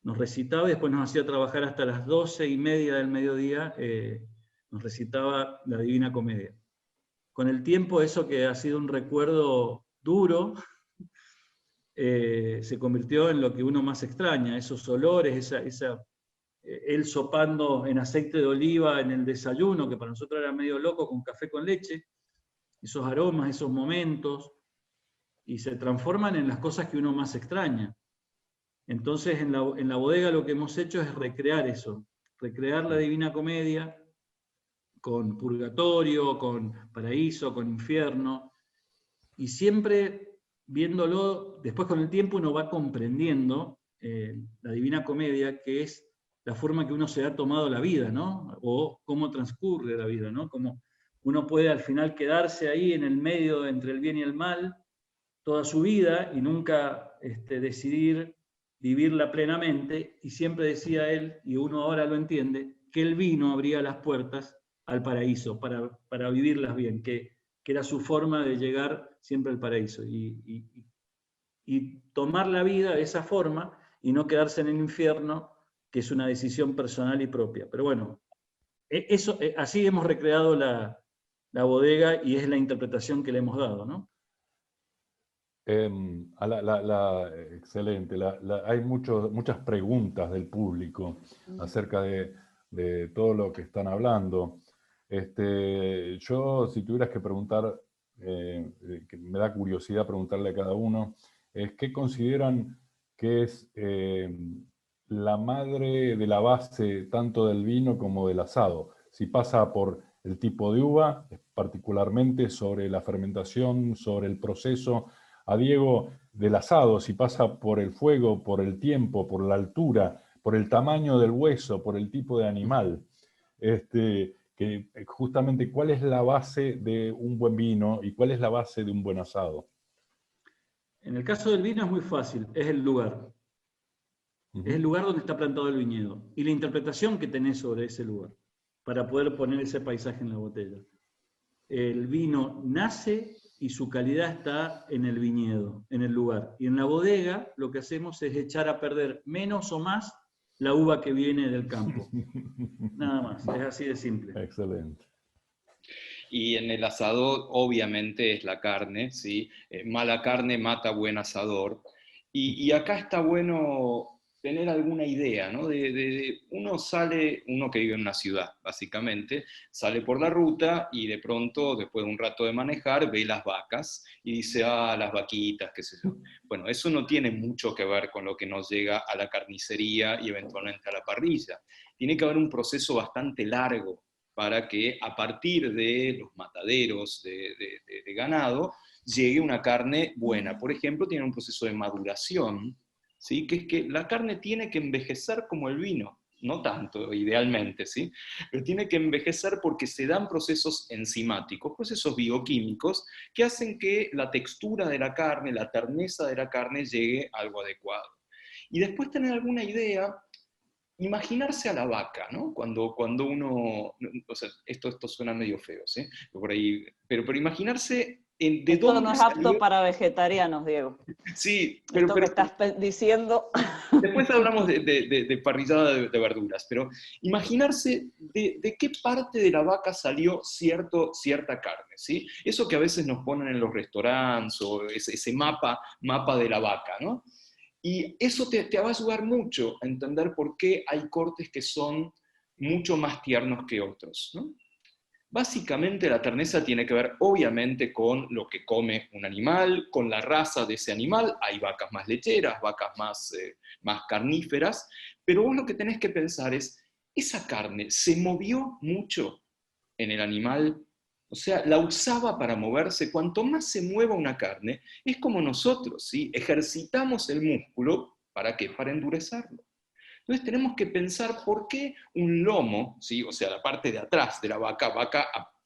nos recitaba, y después nos hacía trabajar hasta las 12:30 del mediodía, nos recitaba la Divina Comedia. Con el tiempo, eso que ha sido un recuerdo duro, se convirtió en lo que uno más extraña, esos olores, él sopando en aceite de oliva en el desayuno, que para nosotros era medio loco, con café con leche, esos aromas, esos momentos, y se transforman en las cosas que uno más extraña. Entonces en la bodega lo que hemos hecho es recrear eso, recrear la Divina Comedia, con purgatorio, con paraíso, con infierno, y siempre viéndolo, después con el tiempo uno va comprendiendo la Divina Comedia, que es la forma que uno se ha tomado la vida, ¿no? O cómo transcurre la vida, ¿no? Como uno puede al final quedarse ahí en el medio entre el bien y el mal toda su vida y nunca decidir vivirla plenamente, y siempre decía él, y uno ahora lo entiende, que el vino abría las puertas al paraíso, para vivirlas bien, que era su forma de llegar siempre al paraíso, y tomar la vida de esa forma, y no quedarse en el infierno, que es una decisión personal y propia. Pero bueno, así hemos recreado la bodega, y es la interpretación que le hemos dado, ¿no? Excelente. Hay muchas preguntas del público acerca de de todo lo que están hablando. Yo, si tuvieras que preguntar, que me da curiosidad preguntarle a cada uno, es ¿qué consideran que es la madre de la base tanto del vino como del asado? Si pasa por el tipo de uva, particularmente sobre la fermentación, sobre el proceso. A Diego, del asado, si pasa por el fuego, por el tiempo, por la altura, por el tamaño del hueso, por el tipo de animal. Que justamente cuál es la base de un buen vino y cuál es la base de un buen asado. En el caso del vino es muy fácil, es el lugar. Es el lugar donde está plantado el viñedo y la interpretación que tenés sobre ese lugar para poder poner ese paisaje en la botella. El vino nace y su calidad está en el viñedo, en el lugar. Y en la bodega lo que hacemos es echar a perder menos o más la uva que viene del campo. Nada más, es así de simple. Excelente. Y en el asado, obviamente, es la carne, ¿sí? Mala carne mata buen asador. Y acá está bueno tener alguna idea, ¿no? Uno que vive en una ciudad, básicamente, sale por la ruta y de pronto, después de un rato de manejar, ve las vacas y dice, las vaquitas, qué sé yo. Bueno, eso no tiene mucho que ver con lo que nos llega a la carnicería y eventualmente a la parrilla. Tiene que haber un proceso bastante largo para que a partir de los mataderos de ganado llegue una carne buena. Por ejemplo, tiene un proceso de maduración, ¿sí? Que es que la carne tiene que envejecer como el vino, no tanto idealmente, ¿sí? Pero tiene que envejecer porque se dan procesos enzimáticos, procesos bioquímicos, que hacen que la textura de la carne, la terneza de la carne llegue a algo adecuado. Y después tener alguna idea, imaginarse a la vaca, ¿no? Cuando uno, o sea, esto suena medio feo, ¿sí? Por ahí, pero imaginarse de esto dónde no es salió... apto para vegetarianos, Diego. Sí, esto que estás diciendo... Después hablamos de parrillada de verduras, pero imaginarse de qué parte de la vaca salió cierta carne, ¿sí? Eso que a veces nos ponen en los restaurantes, o ese mapa de la vaca, ¿no? Y eso te va a ayudar mucho a entender por qué hay cortes que son mucho más tiernos que otros, ¿no? Básicamente la terneza tiene que ver obviamente con lo que come un animal, con la raza de ese animal. Hay vacas más lecheras, vacas más carníferas, pero vos lo que tenés que pensar es, ¿esa carne se movió mucho en el animal? O sea, la usaba para moverse. Cuanto más se mueva una carne, es como nosotros, ¿sí? Ejercitamos el músculo, ¿para qué? Para endurecerlo. Entonces tenemos que pensar por qué un lomo, ¿sí? O sea, la parte de atrás de la vaca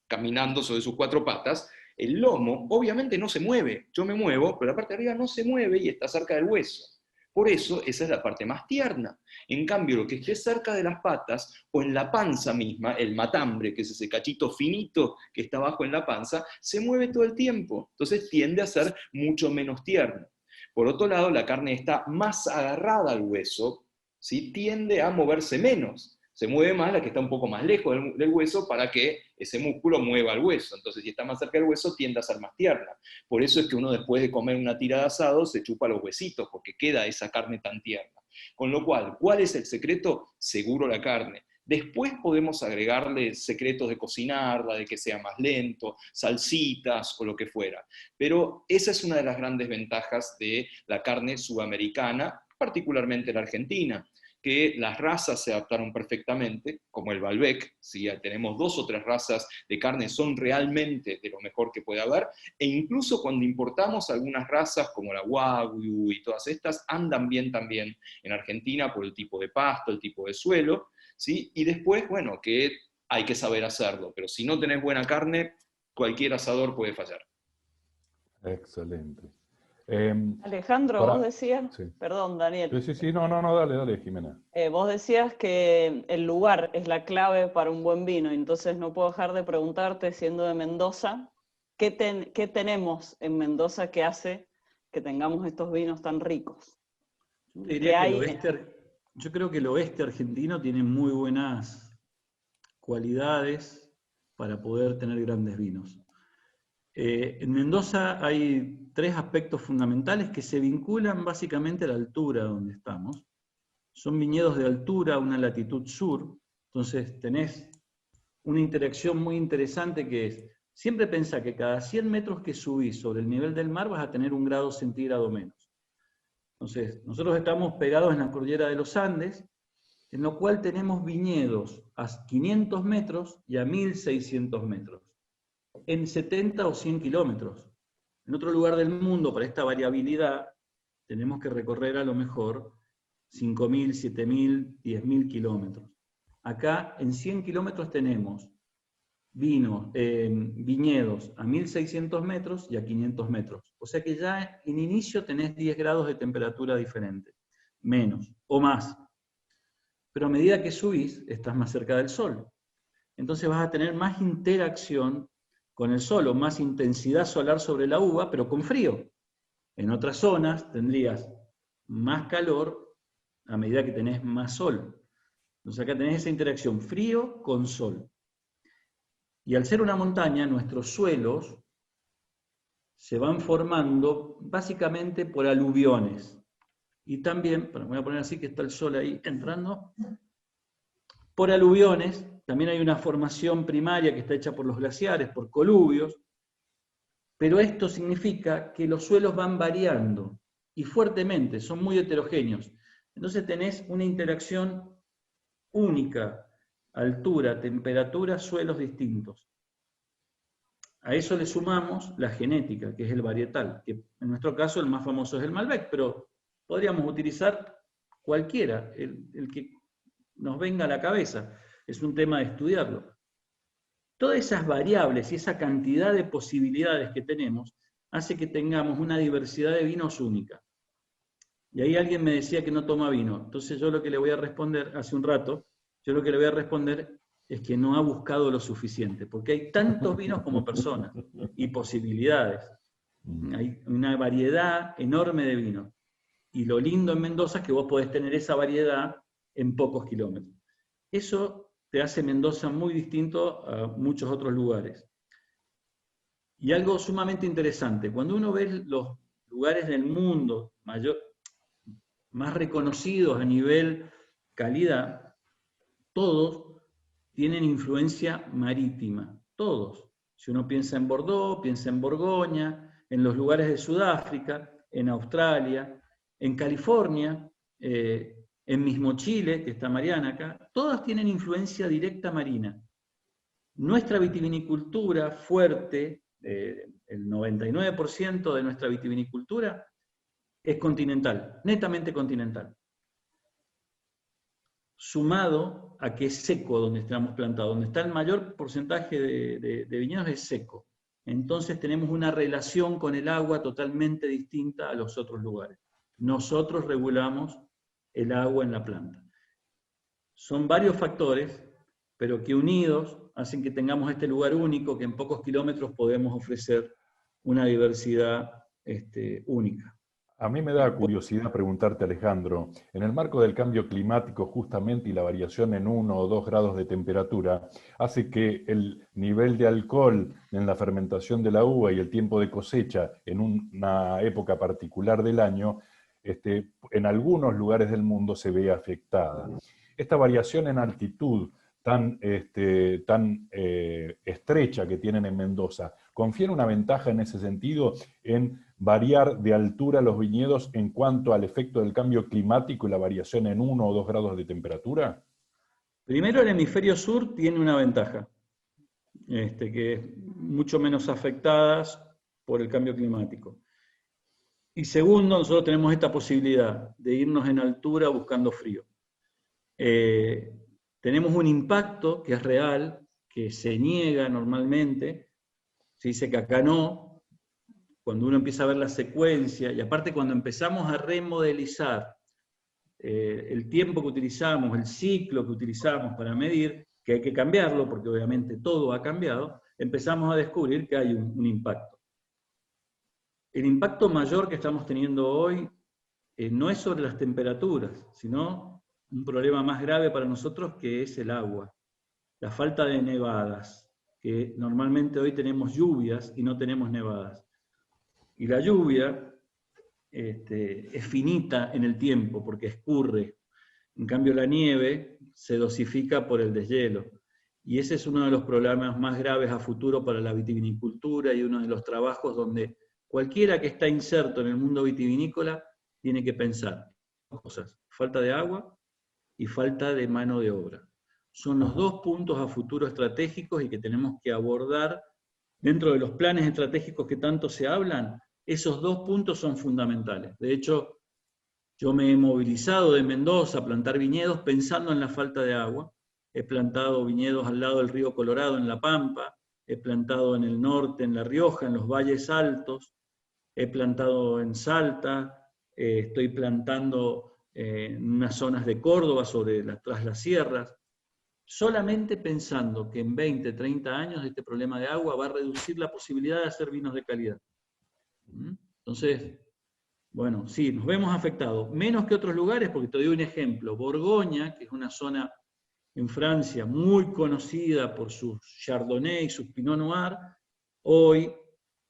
caminando sobre sus cuatro patas, el lomo obviamente no se mueve. Yo me muevo, pero la parte de arriba no se mueve y está cerca del hueso. Por eso esa es la parte más tierna. En cambio, lo que esté cerca de las patas o en la panza misma, el matambre, que es ese cachito finito que está abajo en la panza, se mueve todo el tiempo. Entonces tiende a ser mucho menos tierno. Por otro lado, la carne está más agarrada al hueso, ¿sí? Tiende a moverse menos. Se mueve más la que está un poco más lejos del hueso para que ese músculo mueva al hueso. Entonces, si está más cerca del hueso, tiende a ser más tierna. Por eso es que uno después de comer una tira de asado se chupa los huesitos, porque queda esa carne tan tierna. Con lo cual, ¿cuál es el secreto? Seguro la carne. Después podemos agregarle secretos de cocinarla, de que sea más lento, salsitas o lo que fuera. Pero esa es una de las grandes ventajas de la carne sudamericana, particularmente la argentina, que las razas se adaptaron perfectamente, como el Malbec, ¿sí? Tenemos 2 o 3 razas de carne, son realmente de lo mejor que puede haber, e incluso cuando importamos algunas razas como la Wagyu y todas estas, andan bien también en Argentina por el tipo de pasto, el tipo de suelo, ¿sí? Y después, bueno, que hay que saber hacerlo, pero si no tenés buena carne, cualquier asador puede fallar. Excelente. Alejandro, vos decías, sí. Perdón, Daniel. Sí, no, dale, Jimena. Vos decías que el lugar es la clave para un buen vino, entonces no puedo dejar de preguntarte, siendo de Mendoza, ¿qué tenemos en Mendoza que hace que tengamos estos vinos tan ricos? Yo creo que el oeste argentino tiene muy buenas cualidades para poder tener grandes vinos. En Mendoza hay 3 aspectos fundamentales que se vinculan básicamente a la altura donde estamos. Son viñedos de altura, una latitud sur, Entonces tenés una interacción muy interesante que es, siempre pensá que cada 100 metros que subís sobre el nivel del mar vas a tener 1 grado centígrado menos. Entonces, nosotros estamos pegados en la cordillera de los Andes, en lo cual tenemos viñedos a 500 metros y a 1600 metros, en 70 o 100 kilómetros. En otro lugar del mundo, para esta variabilidad, tenemos que recorrer a lo mejor 5.000, 7.000, 10.000 kilómetros. Acá, en 100 kilómetros tenemos viñedos a 1.600 metros y a 500 metros. O sea que ya en inicio tenés 10 grados de temperatura diferente, menos o más. Pero a medida que subís, estás más cerca del sol. Entonces vas a tener más interacción con el sol, o más intensidad solar sobre la uva, pero con frío. En otras zonas tendrías más calor a medida que tenés más sol. Entonces acá tenés esa interacción frío con sol. Y al ser una montaña, nuestros suelos se van formando básicamente por aluviones. Y también, bueno, voy a poner así que está el sol ahí entrando, por aluviones, también hay una formación primaria que está hecha por los glaciares, por coluvios, pero esto significa que los suelos van variando, y fuertemente, son muy heterogéneos. Entonces tenés una interacción única, altura, temperatura, suelos distintos. A eso le sumamos la genética, que es el varietal, que en nuestro caso el más famoso es el Malbec, pero podríamos utilizar cualquiera, el que nos venga a la cabeza. Es un tema de estudiarlo. Todas esas variables y esa cantidad de posibilidades que tenemos hace que tengamos una diversidad de vinos única. Y ahí alguien me decía que no toma vino. Entonces yo lo que le voy a responder, hace un rato, yo lo que le voy a responder es que no ha buscado lo suficiente, porque hay tantos vinos como personas y posibilidades. Hay una variedad enorme de vinos. Y lo lindo en Mendoza es que vos podés tener esa variedad en pocos kilómetros. Eso te hace Mendoza muy distinto a muchos otros lugares. Y algo sumamente interesante, cuando uno ve los lugares del mundo más reconocidos a nivel calidad, todos tienen influencia marítima, todos. Si uno piensa en Bordeaux, piensa en Borgoña, en los lugares de Sudáfrica, en Australia, en California, en mismo Chile, que está Mariana acá, todas tienen influencia directa marina. Nuestra vitivinicultura fuerte, el 99% de nuestra vitivinicultura es continental, netamente continental. Sumado a que es seco donde estamos plantados, donde está el mayor porcentaje de viñedos es seco. Entonces tenemos una relación con el agua totalmente distinta a los otros lugares. Nosotros regulamos el agua en la planta. Son varios factores, pero que unidos hacen que tengamos este lugar único, que en pocos kilómetros podemos ofrecer una diversidad única. A mí me da curiosidad preguntarte, Alejandro, en el marco del cambio climático justamente y la variación en 1 o 2 grados de temperatura, hace que el nivel de alcohol en la fermentación de la uva y el tiempo de cosecha en una época particular del año, en algunos lugares del mundo se ve afectada. Esta variación en altitud tan estrecha que tienen en Mendoza, ¿confiere una ventaja en ese sentido en variar de altura los viñedos en cuanto al efecto del cambio climático y la variación en 1 o 2 grados de temperatura? Primero, el hemisferio sur tiene una ventaja, que es mucho menos afectadas por el cambio climático. Y segundo, nosotros tenemos esta posibilidad de irnos en altura buscando frío. Tenemos un impacto que es real, que se niega normalmente, se dice que acá no, cuando uno empieza a ver la secuencia, y aparte cuando empezamos a remodelizar el tiempo que utilizamos, el ciclo que utilizamos para medir, que hay que cambiarlo, porque obviamente todo ha cambiado, empezamos a descubrir que hay un impacto. El impacto mayor que estamos teniendo hoy no es sobre las temperaturas, sino un problema más grave para nosotros que es el agua, la falta de nevadas, que normalmente hoy tenemos lluvias y no tenemos nevadas. Y la lluvia es finita en el tiempo porque escurre. En cambio, la nieve se dosifica por el deshielo. Y ese es uno de los problemas más graves a futuro para la vitivinicultura y uno de los trabajos donde cualquiera que está inserto en el mundo vitivinícola tiene que pensar dos cosas: falta de agua y falta de mano de obra. Son los dos puntos a futuro estratégicos y que tenemos que abordar dentro de los planes estratégicos que tanto se hablan. Esos dos puntos son fundamentales. De hecho, yo me he movilizado de Mendoza a plantar viñedos pensando en la falta de agua. He plantado viñedos al lado del río Colorado, en La Pampa. He plantado en el norte, en La Rioja, en los valles altos. He plantado en Salta. Estoy plantando en unas zonas de Córdoba, tras las sierras. Solamente pensando que en 20, 30 años este problema de agua va a reducir la posibilidad de hacer vinos de calidad. Entonces, bueno, sí, nos vemos afectados, menos que otros lugares, porque te doy un ejemplo. Borgoña, que es una zona en Francia muy conocida por sus Chardonnay y sus Pinot Noir, hoy,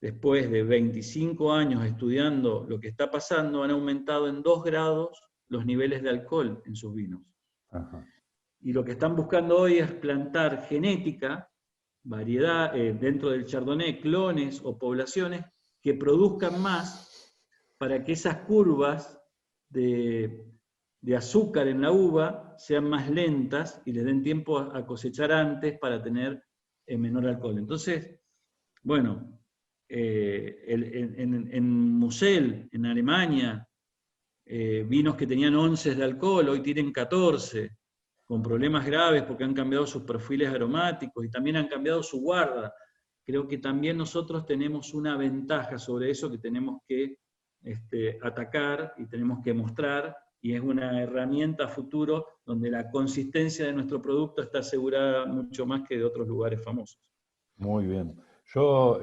después de 25 años estudiando lo que está pasando, han aumentado en 2 grados los niveles de alcohol en sus vinos. Ajá. Y lo que están buscando hoy es plantar genética, variedad, dentro del Chardonnay, clones o poblaciones que produzcan más para que esas curvas de azúcar en la uva sean más lentas y les den tiempo a cosechar antes para tener menor alcohol. Entonces, bueno, en Mosel, en Alemania, vinos que tenían 11 de alcohol, hoy tienen 14, con problemas graves porque han cambiado sus perfiles aromáticos y también han cambiado su guarda. Creo que también nosotros tenemos una ventaja sobre eso que tenemos que atacar y tenemos que mostrar, y es una herramienta a futuro donde la consistencia de nuestro producto está asegurada mucho más que de otros lugares famosos. Muy bien. Yo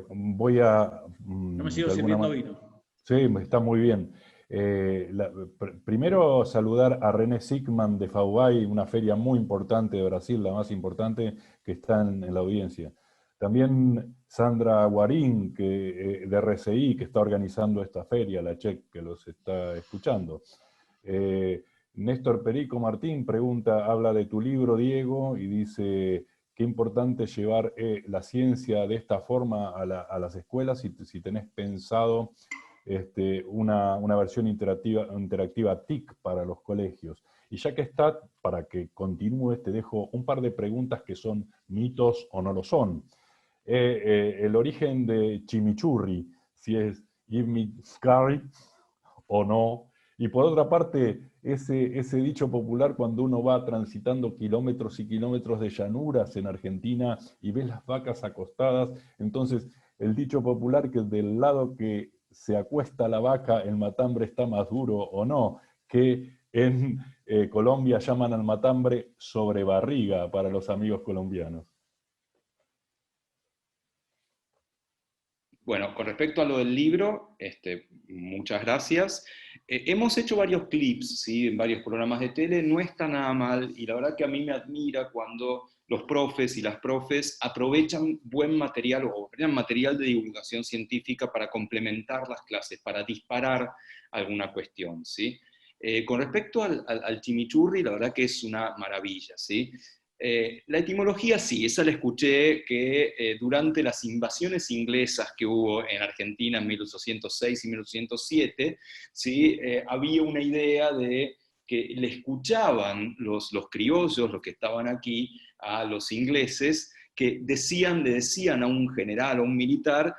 voy a... Yo me sigo sirviendo vino. Sí, está muy bien. Primero saludar a René Sickman de FAUBAI, una feria muy importante de Brasil, la más importante que está en la audiencia. También Sandra Guarín, de RCI, que está organizando esta feria, la CHEC, que los está escuchando. Néstor Perico Martín habla de tu libro, Diego, y dice: qué importante llevar la ciencia de esta forma a las escuelas, si tenés pensado una versión interactiva TIC para los colegios. Y ya que está, para que continúe, te dejo un par de preguntas que son mitos o no lo son. El origen de chimichurri, si es give me curry o no. Y por otra parte, ese dicho popular cuando uno va transitando kilómetros y kilómetros de llanuras en Argentina y ves las vacas acostadas, entonces el dicho popular que del lado que se acuesta la vaca, el matambre está más duro o no, que en Colombia llaman al matambre sobrebarriga para los amigos colombianos. Bueno, con respecto a lo del libro, muchas gracias. Hemos hecho varios clips, ¿sí?, en varios programas de tele, no está nada mal, y la verdad que a mí me admira cuando los profes y las profes aprovechan buen material o material de divulgación científica para complementar las clases, para disparar alguna cuestión, ¿sí? Con respecto al chimichurri, la verdad que es una maravilla, ¿sí? La etimología sí, esa la escuché que durante las invasiones inglesas que hubo en Argentina en 1806 y 1807, ¿sí? Había una idea de que le escuchaban los criollos, los que estaban aquí, a los ingleses, que le decían a un general o un militar: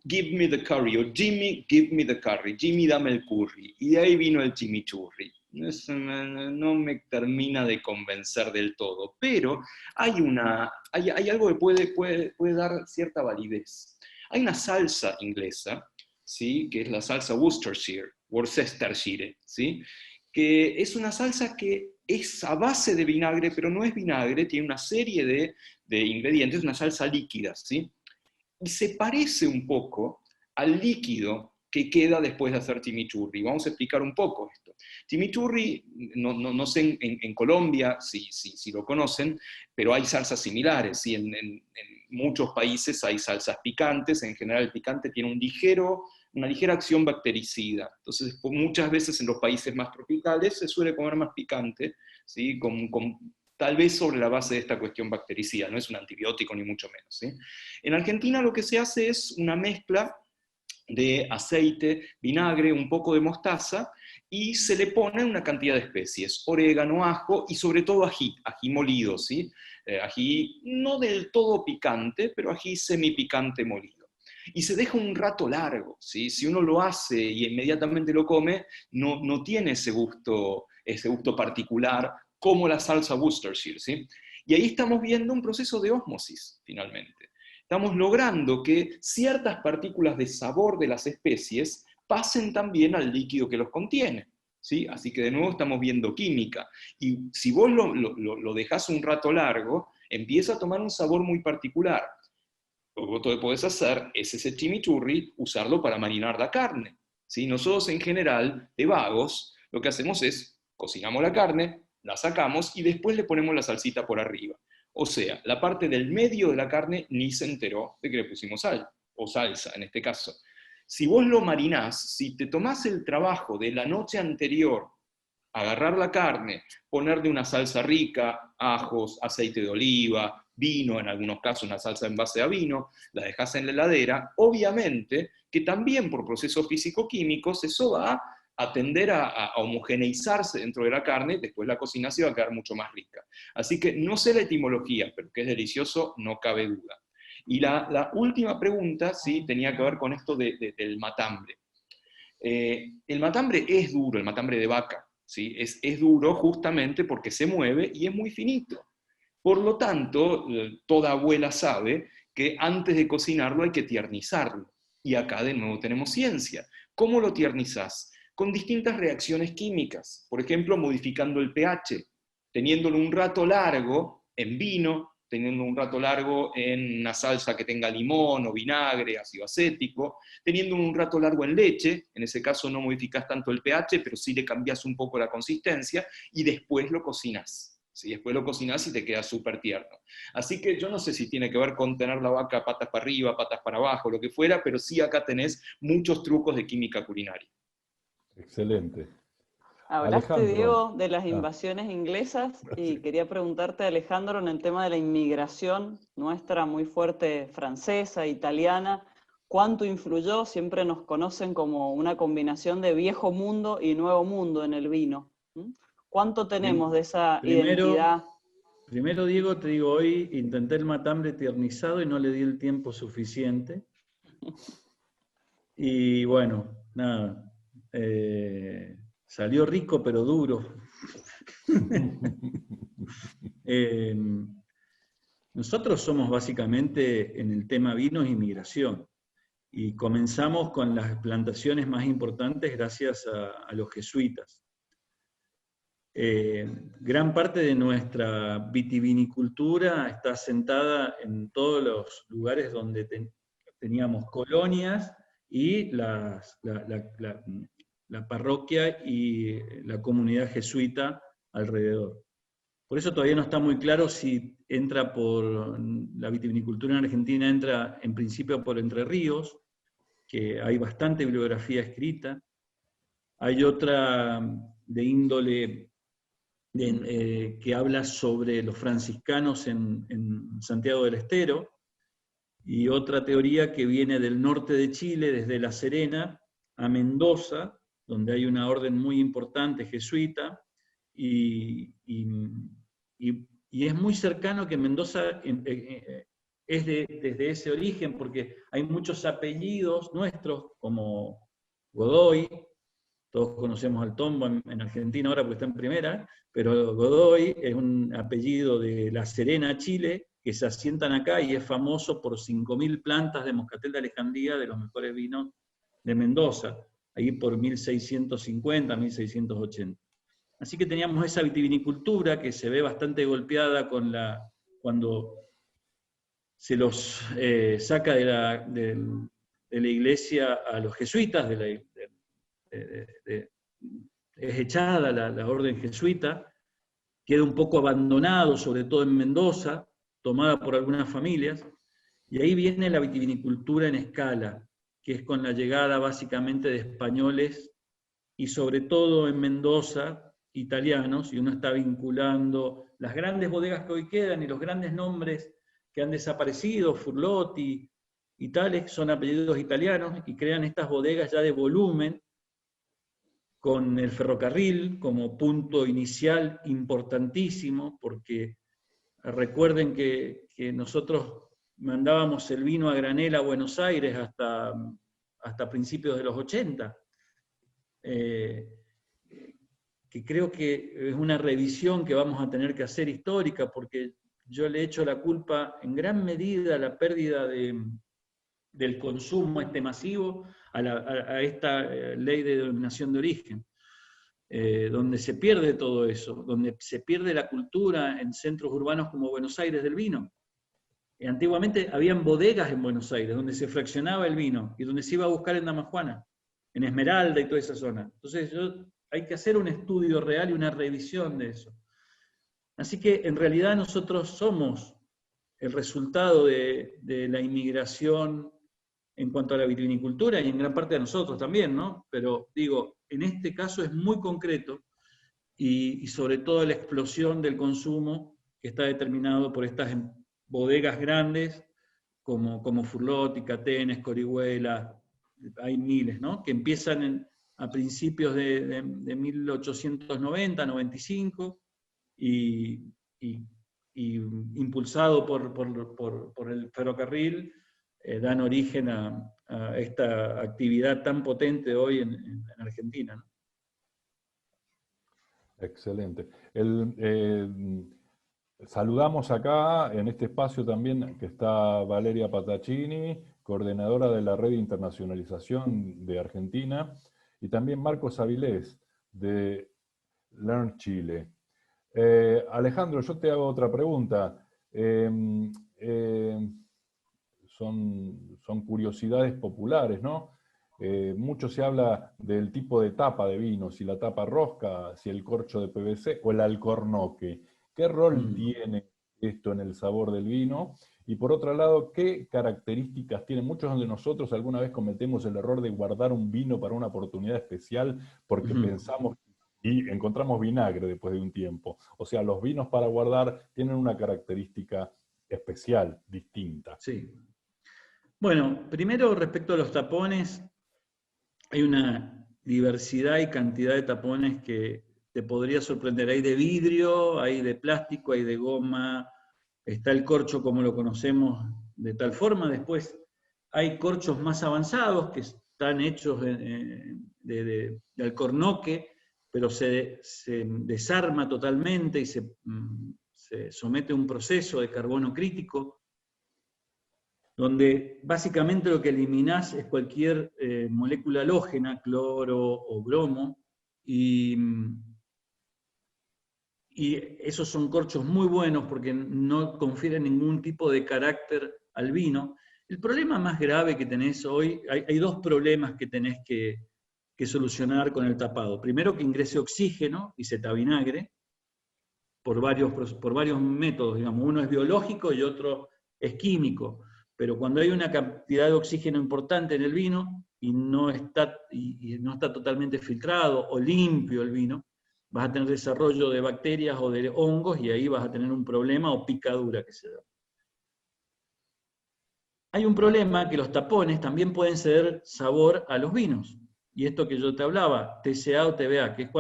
give me the curry, o Jimmy, give me the curry, Jimmy, dame el curry. Y de ahí vino el chimichurri. No me termina de convencer del todo, pero hay algo que puede dar cierta validez. Hay una salsa inglesa, ¿sí?, que es la salsa Worcestershire, ¿sí?, que es una salsa que es a base de vinagre, pero no es vinagre, tiene una serie de ingredientes, una salsa líquida, ¿sí?, y se parece un poco al líquido que queda después de hacer chimichurri. Vamos a explicar un poco esto. Chimichurri, no sé en Colombia si lo conocen, pero hay salsas similares, ¿sí? En muchos países hay salsas picantes. En general el picante tiene un ligero una ligera acción bactericida. Entonces, muchas veces en los países más tropicales se suele comer más picante, ¿sí? Tal vez sobre la base de esta cuestión bactericida, no es un antibiótico ni mucho menos, ¿sí? En Argentina lo que se hace es una mezcla de aceite, vinagre, un poco de mostaza, y se le pone una cantidad de especies, orégano, ajo y sobre todo ají molido, ¿sí? Ají no del todo picante, pero ají semipicante molido. Y se deja un rato largo, ¿sí? Si uno lo hace y inmediatamente lo come, no tiene ese gusto particular como la salsa Worcestershire, ¿sí? Y ahí estamos viendo un proceso de ósmosis, finalmente. Estamos logrando que ciertas partículas de sabor de las especies pasen también al líquido que los contiene, ¿sí? Así que de nuevo estamos viendo química. Y si vos lo dejás un rato largo, empieza a tomar un sabor muy particular. Lo que podés hacer es ese chimichurri, usarlo para marinar la carne, ¿sí? Nosotros en general, de vagos, lo que hacemos es cocinamos la carne, la sacamos y después le ponemos la salsita por arriba. O sea, la parte del medio de la carne ni se enteró de que le pusimos sal, o salsa en este caso. Si vos lo marinás, si te tomás el trabajo de la noche anterior, agarrar la carne, ponerle una salsa rica, ajos, aceite de oliva, vino, en algunos casos una salsa en base a vino, la dejás en la heladera, obviamente que también por procesos físico-químicos eso va a tender a homogeneizarse dentro de la carne, después la cocina se va a quedar mucho más rica. Así que no sé la etimología, pero que es delicioso, no cabe duda. Y la última pregunta, sí, tenía que ver con esto del matambre. El matambre es duro, el matambre de vaca, ¿sí? Es duro justamente porque se mueve y es muy finito. Por lo tanto, toda abuela sabe que antes de cocinarlo hay que tiernizarlo. Y acá de nuevo tenemos ciencia. ¿Cómo lo tiernizás? Con distintas reacciones químicas, por ejemplo, modificando el pH, teniéndolo un rato largo en vino, teniendo un rato largo en una salsa que tenga limón o vinagre, ácido acético, teniendo un rato largo en leche, en ese caso no modificas tanto el pH, pero sí le cambias un poco la consistencia, y después lo cocinás. ¿Sí? Después lo cocinás y te queda súper tierno. Así que yo no sé si tiene que ver con tener la vaca patas para arriba, patas para abajo, lo que fuera, pero sí acá tenés muchos trucos de química culinaria. Excelente. Hablaste, Alejandro. Diego, de las invasiones inglesas y quería preguntarte, Alejandro, en el tema de la inmigración nuestra muy fuerte francesa, italiana, ¿cuánto influyó? Siempre nos conocen como una combinación de viejo mundo y nuevo mundo en el vino. ¿Cuánto tenemos de esa identidad? Primero, Diego, te digo, hoy intenté el matambre tiernizado y no le di el tiempo suficiente. Y bueno, nada. Salió rico pero duro. Nosotros somos básicamente en el tema vinos y migración, y comenzamos con las plantaciones más importantes gracias a los jesuitas. Gran parte de nuestra vitivinicultura está sentada en todos los lugares donde teníamos colonias y la parroquia y la comunidad jesuita alrededor. Por eso todavía no está muy claro si entra por la vitivinicultura en Argentina, entra en principio por Entre Ríos, que hay bastante bibliografía escrita. Hay otra de índole que habla sobre los franciscanos en Santiago del Estero, y otra teoría que viene del norte de Chile, desde La Serena a Mendoza, donde hay una orden muy importante jesuita, y es muy cercano que Mendoza es desde ese origen, porque hay muchos apellidos nuestros, como Godoy, todos conocemos al Tombo en Argentina ahora porque está en primera, pero Godoy es un apellido de La Serena, Chile, que se asientan acá y es famoso por 5.000 plantas de Moscatel de Alejandría, de los mejores vinos de Mendoza, ahí por 1650, 1680. Así que teníamos esa vitivinicultura que se ve bastante golpeada cuando se los saca de la iglesia a los jesuitas, es echada la orden jesuita, queda un poco abandonado, sobre todo en Mendoza, tomada por algunas familias, y ahí viene la vitivinicultura en escala, que es con la llegada básicamente de españoles y sobre todo en Mendoza, italianos, y uno está vinculando las grandes bodegas que hoy quedan y los grandes nombres que han desaparecido, Furlotti y tales, son apellidos italianos y crean estas bodegas ya de volumen, con el ferrocarril como punto inicial importantísimo, porque recuerden que nosotros mandábamos el vino a granel a Buenos Aires hasta principios de los 80, que creo que es una revisión que vamos a tener que hacer histórica, porque yo le echo la culpa en gran medida a la pérdida del consumo masivo a esta ley de denominación de origen, donde se pierde todo eso, donde se pierde la cultura en centros urbanos como Buenos Aires del vino. Antiguamente habían bodegas en Buenos Aires, donde se fraccionaba el vino, y donde se iba a buscar en Damajuana, en Esmeralda y toda esa zona. Entonces hay que hacer un estudio real y una revisión de eso. Así que en realidad nosotros somos el resultado de la inmigración en cuanto a la vitivinicultura, y en gran parte a nosotros también, ¿no? Pero digo, en este caso es muy concreto, y sobre todo la explosión del consumo que está determinado por estas bodegas grandes, como Furlotti, Catenes, Corihuela, hay miles, ¿no? Que empiezan a principios de 1890, 95, y impulsado por el ferrocarril, dan origen a esta actividad tan potente hoy en Argentina, ¿no? Excelente. Saludamos acá en este espacio también que está Valeria Pataccini, coordinadora de la Red de Internacionalización de Argentina, y también Marcos Avilés, de Learn Chile. Alejandro, yo te hago otra pregunta. Son curiosidades populares, ¿no? Mucho se habla del tipo de tapa de vino, si la tapa rosca, si el corcho de PVC o el alcornoque. ¿Qué rol tiene esto en el sabor del vino? Y por otro lado, ¿qué características tiene? Muchos de nosotros alguna vez cometemos el error de guardar un vino para una oportunidad especial porque pensamos y encontramos vinagre después de un tiempo. O sea, los vinos para guardar tienen una característica especial, distinta. Sí. Bueno, primero respecto a los tapones, hay una diversidad y cantidad de tapones que te podría sorprender. Hay de vidrio, hay de plástico, hay de goma, está el corcho como lo conocemos de tal forma. Después hay corchos más avanzados que están hechos de alcornoque, pero se desarma totalmente y se somete a un proceso de carbono crítico, donde básicamente lo que eliminás es cualquier molécula halógena, cloro o bromo, y esos son corchos muy buenos porque no confieren ningún tipo de carácter al vino. El problema más grave que tenés hoy, hay dos problemas que tenés que solucionar con el tapado. Primero, que ingrese oxígeno y se te avinagre por varios métodos, digamos. Uno es biológico y otro es químico. Pero cuando hay una cantidad de oxígeno importante en el vino y no está totalmente filtrado o limpio el vino, vas a tener desarrollo de bacterias o de hongos y ahí vas a tener un problema o picadura que se da. Hay un problema que los tapones también pueden ceder sabor a los vinos. Y esto que yo te hablaba, TCA o TBA, que es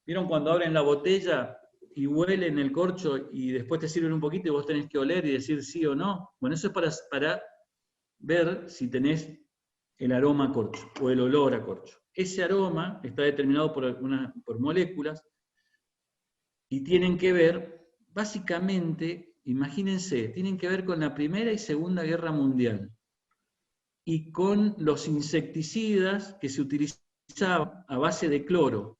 ¿vieron cuando abren la botella y huelen el corcho y después te sirven un poquito y vos tenés que oler y decir sí o no? Bueno, eso es para ver si tenés el aroma a corcho o el olor a corcho. Ese aroma está determinado por moléculas y tienen que ver, básicamente, imagínense, tienen que ver con la Primera y Segunda Guerra Mundial y con los insecticidas que se utilizaban a base de cloro.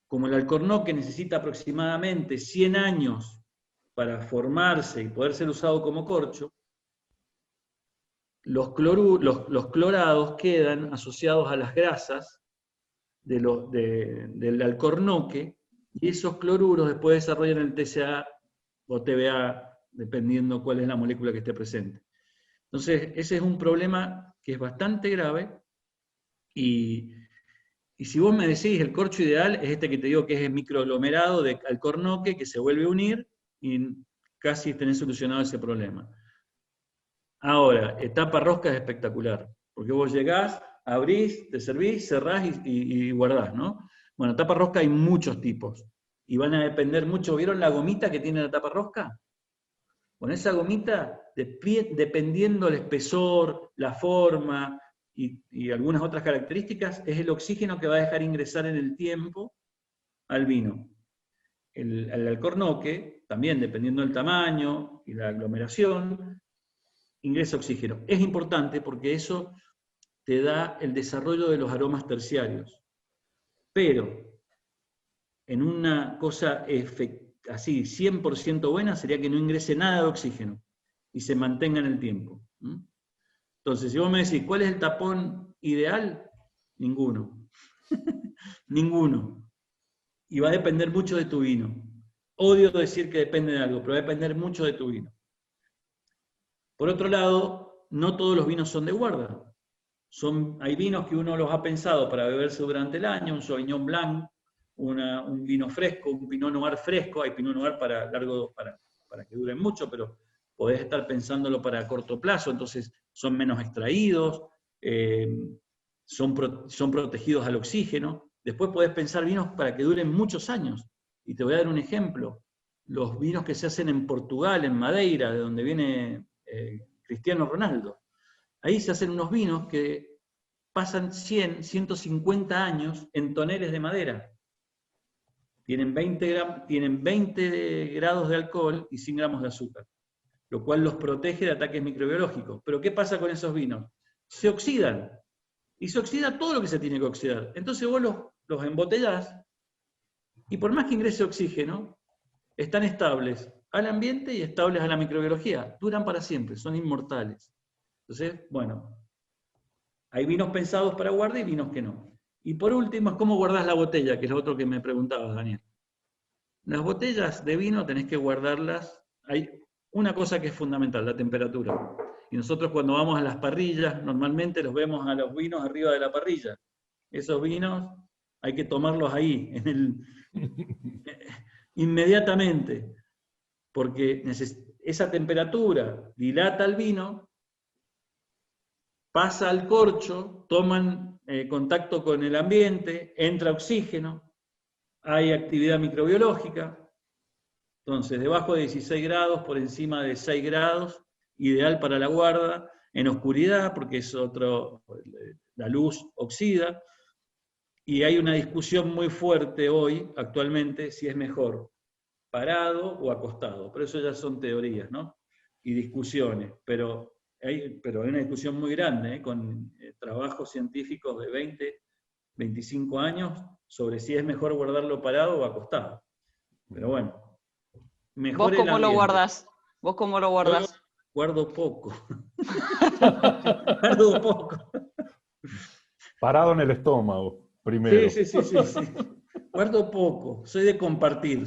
Como el alcornoque necesita aproximadamente 100 años para formarse y poder ser usado como corcho, los clorados quedan asociados a las grasas del alcornoque, y esos cloruros después desarrollan el TCA o TBA, dependiendo cuál es la molécula que esté presente. Entonces, ese es un problema que es bastante grave, y si vos me decís el corcho ideal es este que te digo que es el microaglomerado de alcornoque que se vuelve a unir y casi tenés solucionado ese problema. Ahora, tapa rosca es espectacular, porque vos llegás, abrís, te servís, cerrás y guardás, ¿no? Bueno, tapa rosca hay muchos tipos, y van a depender mucho. ¿Vieron la gomita que tiene la tapa rosca? Con esa gomita, dependiendo el espesor, la forma y algunas otras características, es el oxígeno que va a dejar ingresar en el tiempo al vino. El alcornoque, también dependiendo del tamaño y la aglomeración, ingresa oxígeno. Es importante porque eso te da el desarrollo de los aromas terciarios. Pero en una cosa así 100% buena sería que no ingrese nada de oxígeno y se mantenga en el tiempo. Entonces, si vos me decís, ¿cuál es el tapón ideal? Ninguno. Ninguno. Y va a depender mucho de tu vino. Odio decir que depende de algo, pero va a depender mucho de tu vino. Por otro lado, no todos los vinos son de guarda. Hay vinos que uno los ha pensado para beberse durante el año, un Sauvignon Blanc, un vino fresco, un Pinot Noir fresco. Hay Pinot Noir para que duren mucho, pero podés estar pensándolo para corto plazo, entonces son menos extraídos, son protegidos al oxígeno. Después podés pensar vinos para que duren muchos años. Y te voy a dar un ejemplo. Los vinos que se hacen en Portugal, en Madeira, de donde viene Cristiano Ronaldo. Ahí se hacen unos vinos que pasan 100, 150 años en toneles de madera. Tienen 20 grados de alcohol y 100 gramos de azúcar, lo cual los protege de ataques microbiológicos. Pero ¿qué pasa con esos vinos? Se oxidan. Y se oxida todo lo que se tiene que oxidar. Entonces vos los embotellás y por más que ingrese oxígeno, están estables al ambiente y estables a la microbiología. Duran para siempre, son inmortales. Entonces, bueno, hay vinos pensados para guardar y vinos que no. Y por último, es cómo guardás la botella, que es lo otro que me preguntabas, Daniel. Las botellas de vino tenés que guardarlas. Hay una cosa que es fundamental, la temperatura. Y nosotros cuando vamos a las parrillas, normalmente los vemos a los vinos arriba de la parrilla. Esos vinos hay que tomarlos ahí, inmediatamente, porque esa temperatura dilata el vino, pasa al corcho, toman contacto con el ambiente, entra oxígeno, hay actividad microbiológica. Entonces, debajo de 16 grados, por encima de 6 grados, ideal para la guarda, en oscuridad, porque es la luz oxida, y hay una discusión muy fuerte hoy, actualmente, si es mejor parado o acostado. Pero eso ya son teorías, ¿no? Y discusiones, pero hay una discusión muy grande, con trabajos científicos de 20, 25 años, sobre si es mejor guardarlo parado o acostado. Pero bueno, mejor. ¿Vos cómo lo guardás? ¿Vos cómo lo guardás? Yo guardo poco. Guardo poco. Parado en el estómago, primero. Sí. Guardo poco. Soy de compartir.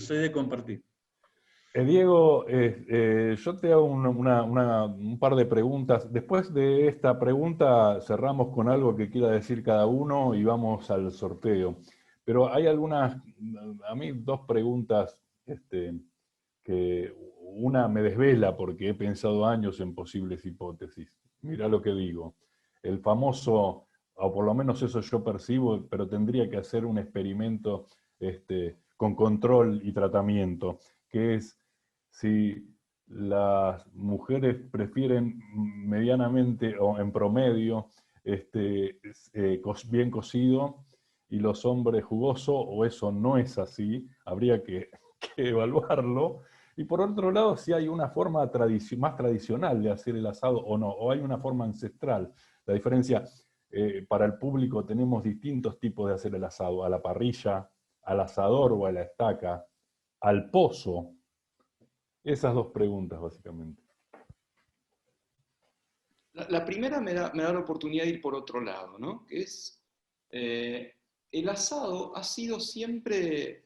Diego, yo te hago un par de preguntas. Después de esta pregunta cerramos con algo que quiera decir cada uno y vamos al sorteo. Pero hay a mí dos preguntas que una me desvela porque he pensado años en posibles hipótesis. Mirá lo que digo. El famoso, o por lo menos eso yo percibo, pero tendría que hacer un experimento con control y tratamiento, que es si las mujeres prefieren medianamente o en promedio bien cocido y los hombres jugoso, o eso no es así, habría que evaluarlo. Y por otro lado, si hay una forma más tradicional de hacer el asado o no, o hay una forma ancestral. La diferencia, para el público tenemos distintos tipos de hacer el asado, a la parrilla, al asador o a la estaca, al pozo. Esas dos preguntas, básicamente. La primera me da la oportunidad de ir por otro lado, ¿no? Que es, el asado ha sido siempre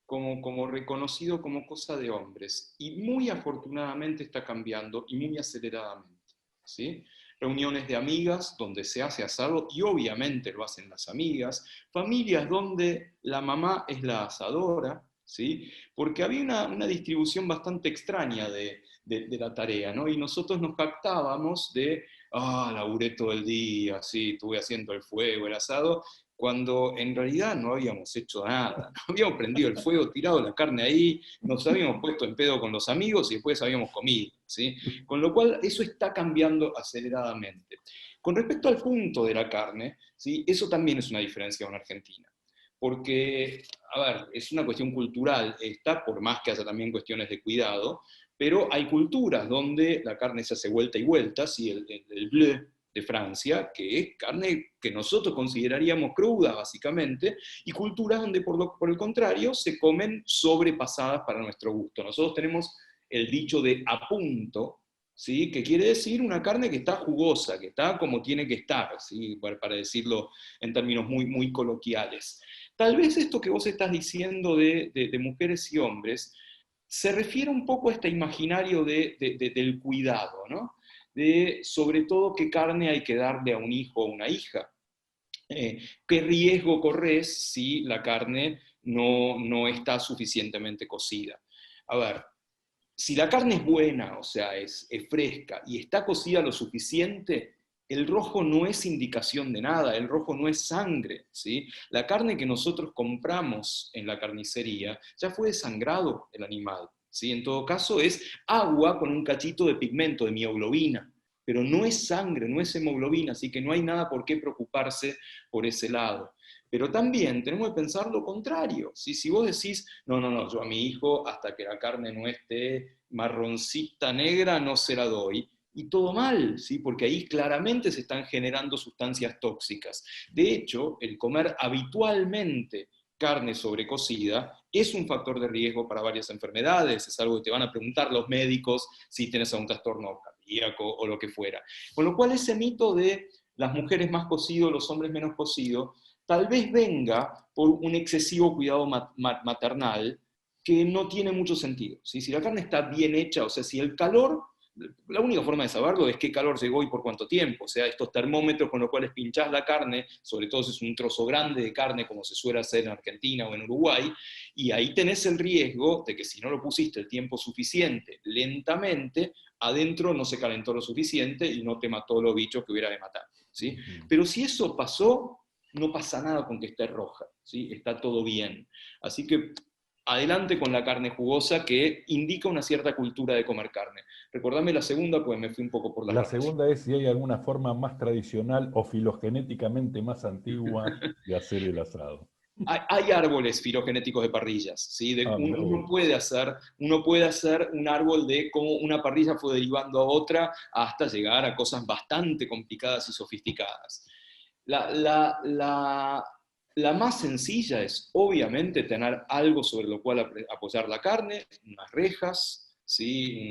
como reconocido como cosa de hombres, y muy afortunadamente está cambiando, y muy aceleradamente. ¿sí? Reuniones de amigas donde se hace asado y obviamente lo hacen las amigas, familias donde la mamá es la asadora, ¿sí? Porque había una distribución bastante extraña de la tarea, ¿no? Y nosotros nos captábamos de, laburé todo el día, sí, estuve haciendo el fuego, el asado, cuando en realidad no habíamos hecho nada, no habíamos prendido el fuego, tirado la carne ahí, nos habíamos puesto en pedo con los amigos y después habíamos comido, ¿sí? Con lo cual eso está cambiando aceleradamente. Con respecto al punto de la carne, ¿sí? Eso también es una diferencia con Argentina, porque, a ver, es una cuestión cultural esta, por más que haya también cuestiones de cuidado, pero hay culturas donde la carne se hace vuelta y vuelta, ¿sí? El bleu de Francia, que es carne que nosotros consideraríamos cruda, básicamente, y culturas donde, por el contrario, se comen sobrepasadas para nuestro gusto. Nosotros tenemos el dicho de a punto, ¿sí? Que quiere decir una carne que está jugosa, que está como tiene que estar, ¿sí? Para decirlo en términos muy, muy coloquiales. Tal vez esto que vos estás diciendo de mujeres y hombres se refiere un poco a este imaginario del cuidado, ¿no? De sobre todo qué carne hay que darle a un hijo o una hija. ¿Qué riesgo corres si la carne no está suficientemente cocida? A ver, si la carne es buena, o sea, es fresca y está cocida lo suficiente, el rojo no es indicación de nada, el rojo no es sangre, ¿sí? La carne que nosotros compramos en la carnicería ya fue desangrado el animal, ¿sí? En todo caso es agua con un cachito de pigmento, de mioglobina, pero no es sangre, no es hemoglobina, así que no hay nada por qué preocuparse por ese lado. Pero también tenemos que pensar lo contrario, ¿sí? Si vos decís, no, yo a mi hijo hasta que la carne no esté marroncita negra no se la doy, y todo mal, ¿sí? Porque ahí claramente se están generando sustancias tóxicas. De hecho, el comer habitualmente carne sobrecocida es un factor de riesgo para varias enfermedades, es algo que te van a preguntar los médicos si tienes algún trastorno cardíaco o lo que fuera. Con lo cual ese mito de las mujeres más cocido, los hombres menos cocido, tal vez venga por un excesivo cuidado maternal que no tiene mucho sentido, ¿sí? Si la carne está bien hecha, o sea, si el calor, la única forma de saberlo es qué calor llegó y por cuánto tiempo, o sea, estos termómetros con los cuales pinchás la carne, sobre todo si es un trozo grande de carne como se suele hacer en Argentina o en Uruguay, y ahí tenés el riesgo de que si no lo pusiste el tiempo suficiente, lentamente, adentro no se calentó lo suficiente y no te mató los bichos que hubiera de matar, ¿sí? Pero si eso pasó, no pasa nada con que esté roja, ¿sí? Está todo bien. Así que adelante con la carne jugosa que indica una cierta cultura de comer carne. Recordame la segunda, pues me fui un poco por las ramas. La segunda es si hay alguna forma más tradicional o filogenéticamente más antigua de hacer el asado. Hay árboles filogenéticos de parrillas, ¿sí? Uno puede hacer un árbol de cómo una parrilla fue derivando a otra hasta llegar a cosas bastante complicadas y sofisticadas. La más sencilla es, obviamente, tener algo sobre lo cual apoyar la carne, unas rejas, ¿sí?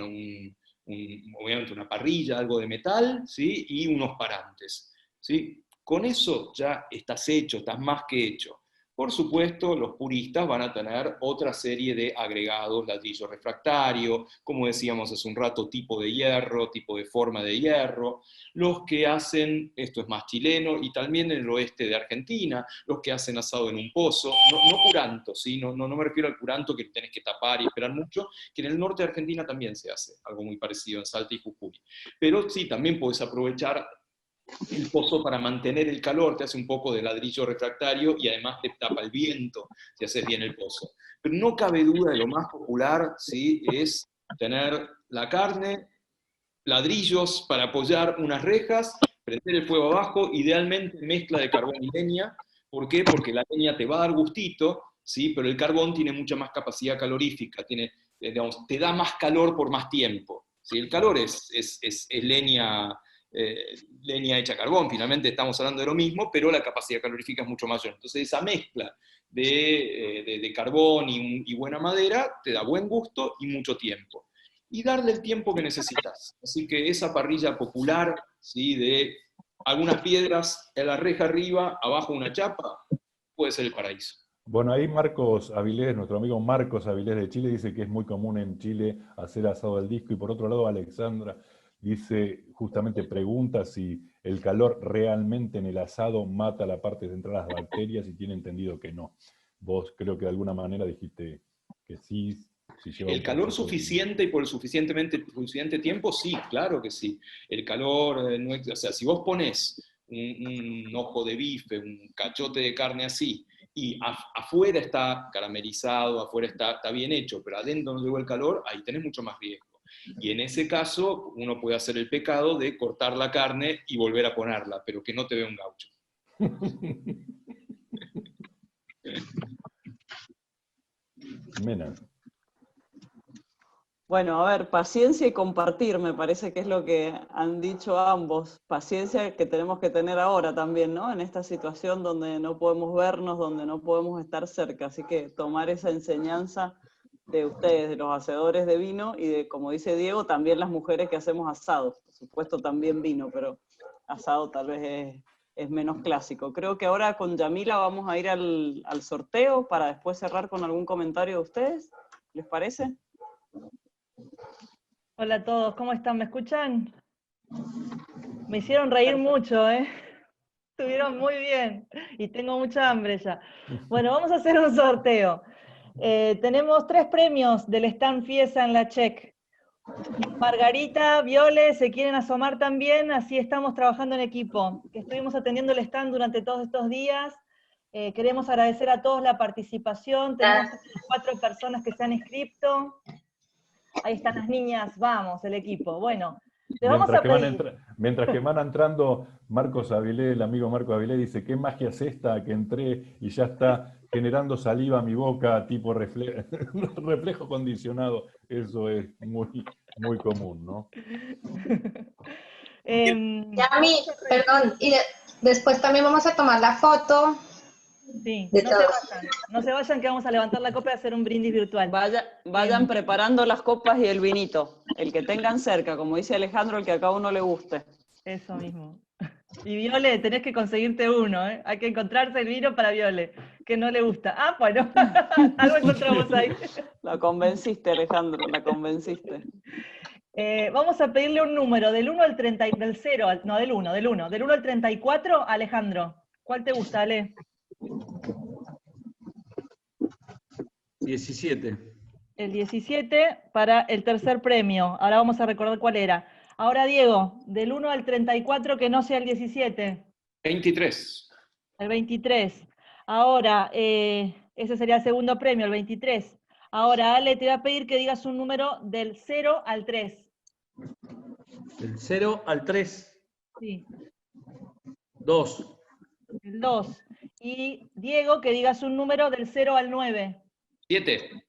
Obviamente una parrilla, algo de metal, ¿sí? Y unos parantes, ¿sí? Con eso ya estás hecho, estás más que hecho. Por supuesto, los puristas van a tener otra serie de agregados, ladrillo refractario, como decíamos hace un rato, tipo de hierro, tipo de forma de hierro. Los que hacen, esto es más chileno, y también en el oeste de Argentina, los que hacen asado en un pozo, no curanto, ¿sí? No me refiero al curanto que tenés que tapar y esperar mucho, que en el norte de Argentina también se hace, algo muy parecido en Salta y Jujuy. Pero sí, también podés aprovechar el pozo para mantener el calor, te hace un poco de ladrillo refractario y además te tapa el viento si haces bien el pozo. Pero no cabe duda de lo más popular, ¿sí? Es tener la carne, ladrillos para apoyar unas rejas, prender el fuego abajo, idealmente mezcla de carbón y leña. ¿Por qué? Porque la leña te va a dar gustito, ¿sí? Pero el carbón tiene mucha más capacidad calorífica, digamos, te da más calor por más tiempo, ¿sí? El calor es leña hecha carbón, finalmente estamos hablando de lo mismo, pero la capacidad calorífica es mucho mayor. Entonces esa mezcla de carbón y buena madera te da buen gusto y mucho tiempo. Y darle el tiempo que necesitas. Así que esa parrilla popular, ¿sí? De algunas piedras, en la reja arriba, abajo una chapa, puede ser el paraíso. Bueno, ahí Marcos Avilés, nuestro amigo Marcos Avilés de Chile, dice que es muy común en Chile hacer asado al disco, y por otro lado Alexandra dice, justamente pregunta si el calor realmente en el asado mata la parte central de las bacterias y tiene entendido que no. Vos creo que de alguna manera dijiste que sí. Si lleva el calor suficiente y por el suficiente tiempo, sí, claro que sí. El calor, no es, o sea, si vos pones un ojo de bife, un cachote de carne así, y afuera está caramelizado, afuera está bien hecho, pero adentro no llegó el calor, ahí tenés mucho más riesgo. Y en ese caso, uno puede hacer el pecado de cortar la carne y volver a ponerla, pero que no te vea un gaucho. Jimena. Bueno, a ver, paciencia y compartir, me parece que es lo que han dicho ambos. Paciencia que tenemos que tener ahora también, ¿no? En esta situación donde no podemos vernos, donde no podemos estar cerca. Así que tomar esa enseñanza de ustedes, de los hacedores de vino, y de, como dice Diego, también las mujeres que hacemos asado. Por supuesto también vino, pero asado tal vez es menos clásico. Creo que ahora con Yamila vamos a ir al sorteo para después cerrar con algún comentario de ustedes. ¿Les parece? Hola a todos, ¿cómo están? ¿Me escuchan? Me hicieron reír mucho, ¿eh? Estuvieron muy bien y tengo mucha hambre ya. Bueno, vamos a hacer un sorteo. Tenemos 3 premios del stand Fiesa en la Czech. Margarita, Viole, ¿se quieren asomar también? Así estamos trabajando en equipo. Estuvimos atendiendo el stand durante todos estos días. Queremos agradecer a todos la participación. Tenemos 4 personas que se han inscrito. Ahí están las niñas, vamos, el equipo. Bueno, les vamos a pedir... Mientras que van entrando, Marcos Avilé, el amigo Marcos Avilé, dice, ¿qué magia es esta que entré y ya está generando saliva a mi boca, tipo reflejo condicionado? Eso es muy, muy común, ¿no? Yami, perdón, y después también vamos a tomar la foto. Sí, no se vayan que vamos a levantar la copa y hacer un brindis virtual. Vayan preparando las copas y el vinito, el que tengan cerca, como dice Alejandro, el que a cada uno le guste. Eso mismo. Y Viole, tenés que conseguirte uno, ¿eh? Hay que encontrarse el vino para Viole, que no le gusta. Ah, bueno, algo encontramos ahí. La convenciste, Alejandro, la convenciste. Vamos a pedirle un número, del 1 al 30, del 0, no, del 1 al 34, Alejandro. ¿Cuál te gusta, Ale? 17. El 17 para el tercer premio. Ahora vamos a recordar cuál era. Ahora, Diego, del 1 al 34 que no sea el 17. 23. El 23. Ahora, ese sería el segundo premio, el 23. Ahora, Ale, te voy a pedir que digas un número del 0 al 3. Del 0 al 3. Sí. 2. El 2. Y Diego, que digas un número del 0 al 9. 7.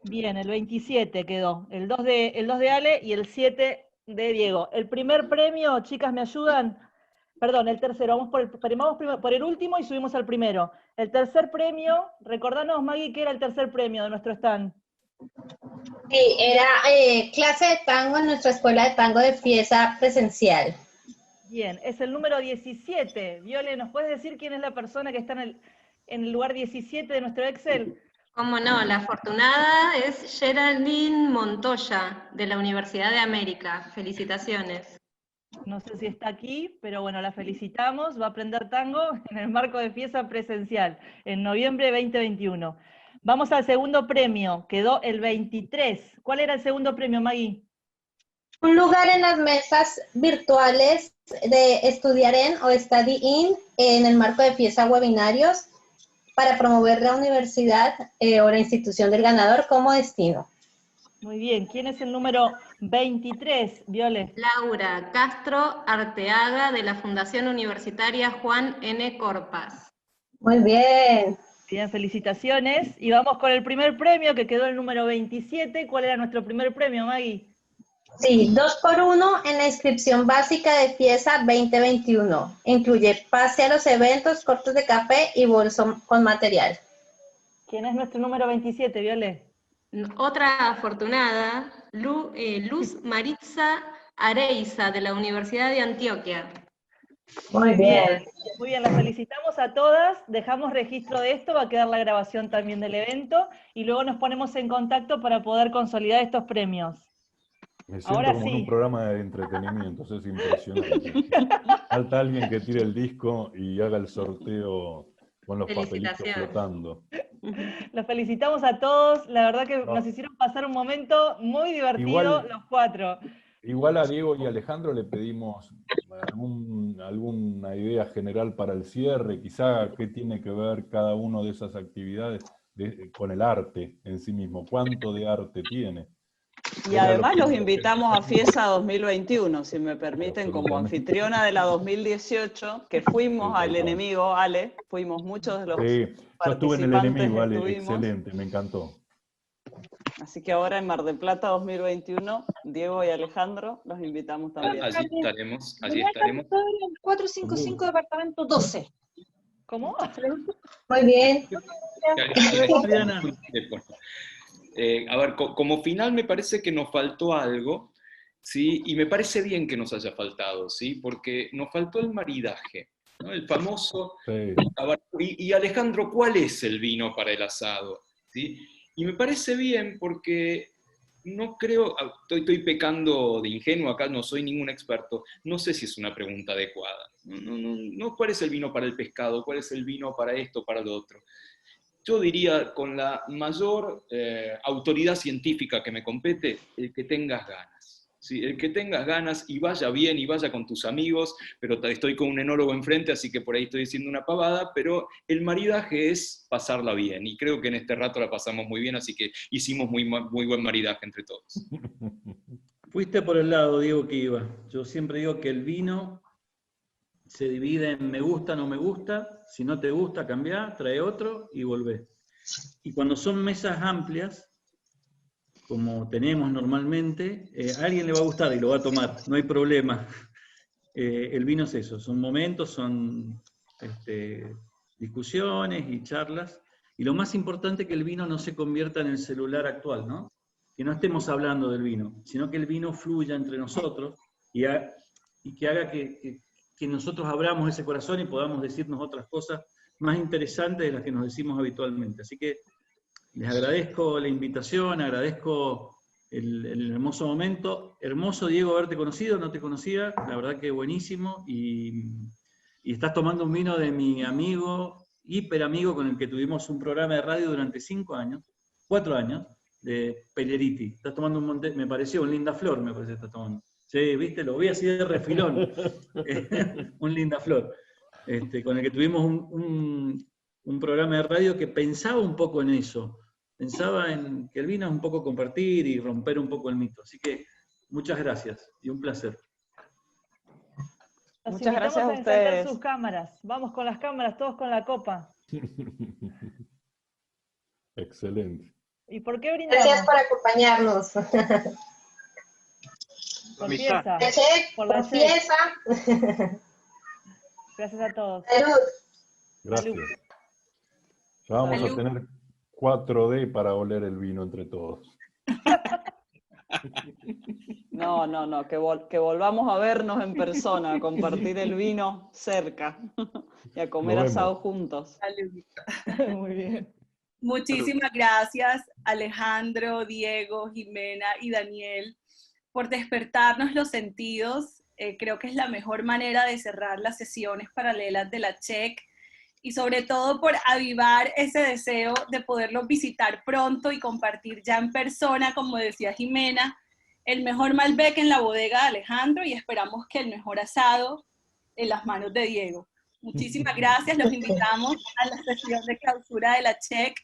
Bien, el 27 quedó. El 2 de Ale y el 7 de Diego. El primer premio, chicas, ¿me ayudan? Perdón, el tercero. Vamos por el último y subimos al primero. El tercer premio, recordanos, Maggie, ¿qué era el tercer premio de nuestro stand? Sí, era clase de tango en nuestra escuela de tango de Fiesa presencial. Bien, es el número 17. Viole, ¿nos puedes decir quién es la persona que está en el lugar 17 de nuestro Excel? Cómo no, la afortunada es Geraldine Montoya, de la Universidad de América. Felicitaciones. No sé si está aquí, pero bueno, la felicitamos. Va a aprender tango en el marco de Fiesa presencial, en noviembre 2021. Vamos al segundo premio, quedó el 23. ¿Cuál era el segundo premio, Maggie? Un lugar en las mesas virtuales de Estudiar en o Study in en el marco de Fiesa Webinarios para promover la universidad o la institución del ganador como destino. Muy bien. ¿Quién es el número 23, Viole? Laura Castro Arteaga, de la Fundación Universitaria Juan N. Corpas. Muy bien. Bien, felicitaciones. Y vamos con el primer premio, que quedó el número 27. ¿Cuál era nuestro primer premio, Maggie? Sí, 2x1 en la inscripción básica de Fiesa 2021. Incluye pase a los eventos, cortes de café y bolso con material. ¿Quién es nuestro número 27, Viole? Otra afortunada, Luz Maritza Areiza, de la Universidad de Antioquia. Muy bien. Muy bien, las felicitamos a todas, dejamos registro de esto, va a quedar la grabación también del evento, y luego nos ponemos en contacto para poder consolidar estos premios. Me siento como en un programa de entretenimiento, eso es impresionante. Falta alguien que tire el disco y haga el sorteo con los papelitos flotando. Los felicitamos a todos, la verdad que nos hicieron pasar un momento muy divertido los 4. Igual a Diego y Alejandro le pedimos alguna idea general para el cierre, quizá qué tiene que ver cada una de esas actividades con el arte en sí mismo, cuánto de arte tiene. Y además los invitamos a Fiesa 2021, si me permiten, como anfitriona de la 2018, que fuimos al enemigo, Ale, fuimos muchos de los yo estuve en el enemigo, Ale, estuvimos. Excelente, me encantó. Así que ahora en Mar del Plata 2021, Diego y Alejandro los invitamos también. Allí estaremos, allí estaremos. 455 departamento 12. ¿Cómo? Muy bien. A ver, como final me parece que nos faltó algo, ¿sí? Y me parece bien que nos haya faltado, ¿sí? Porque nos faltó el maridaje, ¿no? El famoso... Sí. A ver, y Alejandro, ¿cuál es el vino para el asado? ¿Sí? Y me parece bien porque no creo, estoy pecando de ingenuo acá, no soy ningún experto, no sé si es una pregunta adecuada. No, ¿cuál es el vino para el pescado? ¿Cuál es el vino para esto, para lo otro? Yo diría, con la mayor autoridad científica que me compete, el que tengas ganas. ¿Sí? El que tengas ganas y vaya bien y vaya con tus amigos, pero estoy con un enólogo enfrente, así que por ahí estoy diciendo una pavada, pero el maridaje es pasarla bien, y creo que en este rato la pasamos muy bien, así que hicimos muy buen maridaje entre todos. Fuiste por el lado, Diego, que iba. Yo siempre digo que el vino se divide en me gusta, no me gusta. Si no te gusta, cambiá, trae otro y volvé. Y cuando son mesas amplias, como tenemos normalmente, a alguien le va a gustar y lo va a tomar, no hay problema. El vino es eso, son momentos, son discusiones y charlas. Y lo más importante es que el vino no se convierta en el celular actual, ¿no? Que no estemos hablando del vino, sino que el vino fluya entre nosotros y que haga que nosotros abramos ese corazón y podamos decirnos otras cosas más interesantes de las que nos decimos habitualmente. Así que les agradezco la invitación, agradezco el hermoso momento. Hermoso, Diego, haberte conocido, no te conocía, la verdad que buenísimo. Y estás tomando un vino de mi amigo, hiper amigo, con el que tuvimos un programa de radio durante 4 años, de Pelleriti. Estás tomando me pareció un Linda Flor, me parece que estás tomando. Sí, viste, lo vi así de refilón. Un Linda Flor. Con el que tuvimos un programa de radio que pensaba un poco en eso. Pensaba en que el vino es un poco compartir y romper un poco el mito. Así que muchas gracias y un placer. Muchas gracias a ustedes. Sus cámaras. Vamos con las cámaras, todos con la copa. Excelente. ¿Y por qué brindamos? Gracias por acompañarnos. Por fiesta. Por la fiesta. Gracias a todos. Salud. Gracias. Ya vamos a tener 4D para oler el vino entre todos. No, que volvamos a vernos en persona, a compartir el vino cerca y a comer asado juntos. Salud. Muy bien. Muchísimas gracias, Alejandro, Diego, Jimena y Daniel, por despertarnos los sentidos. Creo que es la mejor manera de cerrar las sesiones paralelas de la CHEC, y sobre todo por avivar ese deseo de poderlos visitar pronto y compartir ya en persona, como decía Jimena, el mejor Malbec en la bodega de Alejandro, y esperamos que el mejor asado en las manos de Diego. Muchísimas gracias, los invitamos a la sesión de clausura de la CHEC,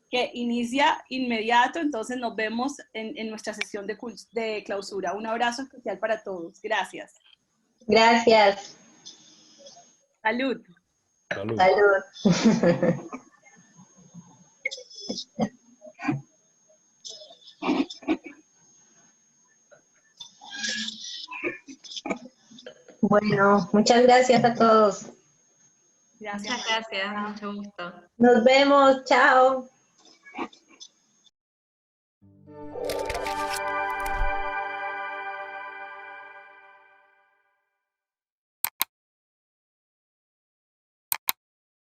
que inicia inmediato, entonces nos vemos en nuestra sesión de clausura. Un abrazo especial para todos. Gracias. Gracias. Salud. Salud. Salud. Bueno, muchas gracias a todos. Muchas gracias, mucho gusto. Nos vemos, chao.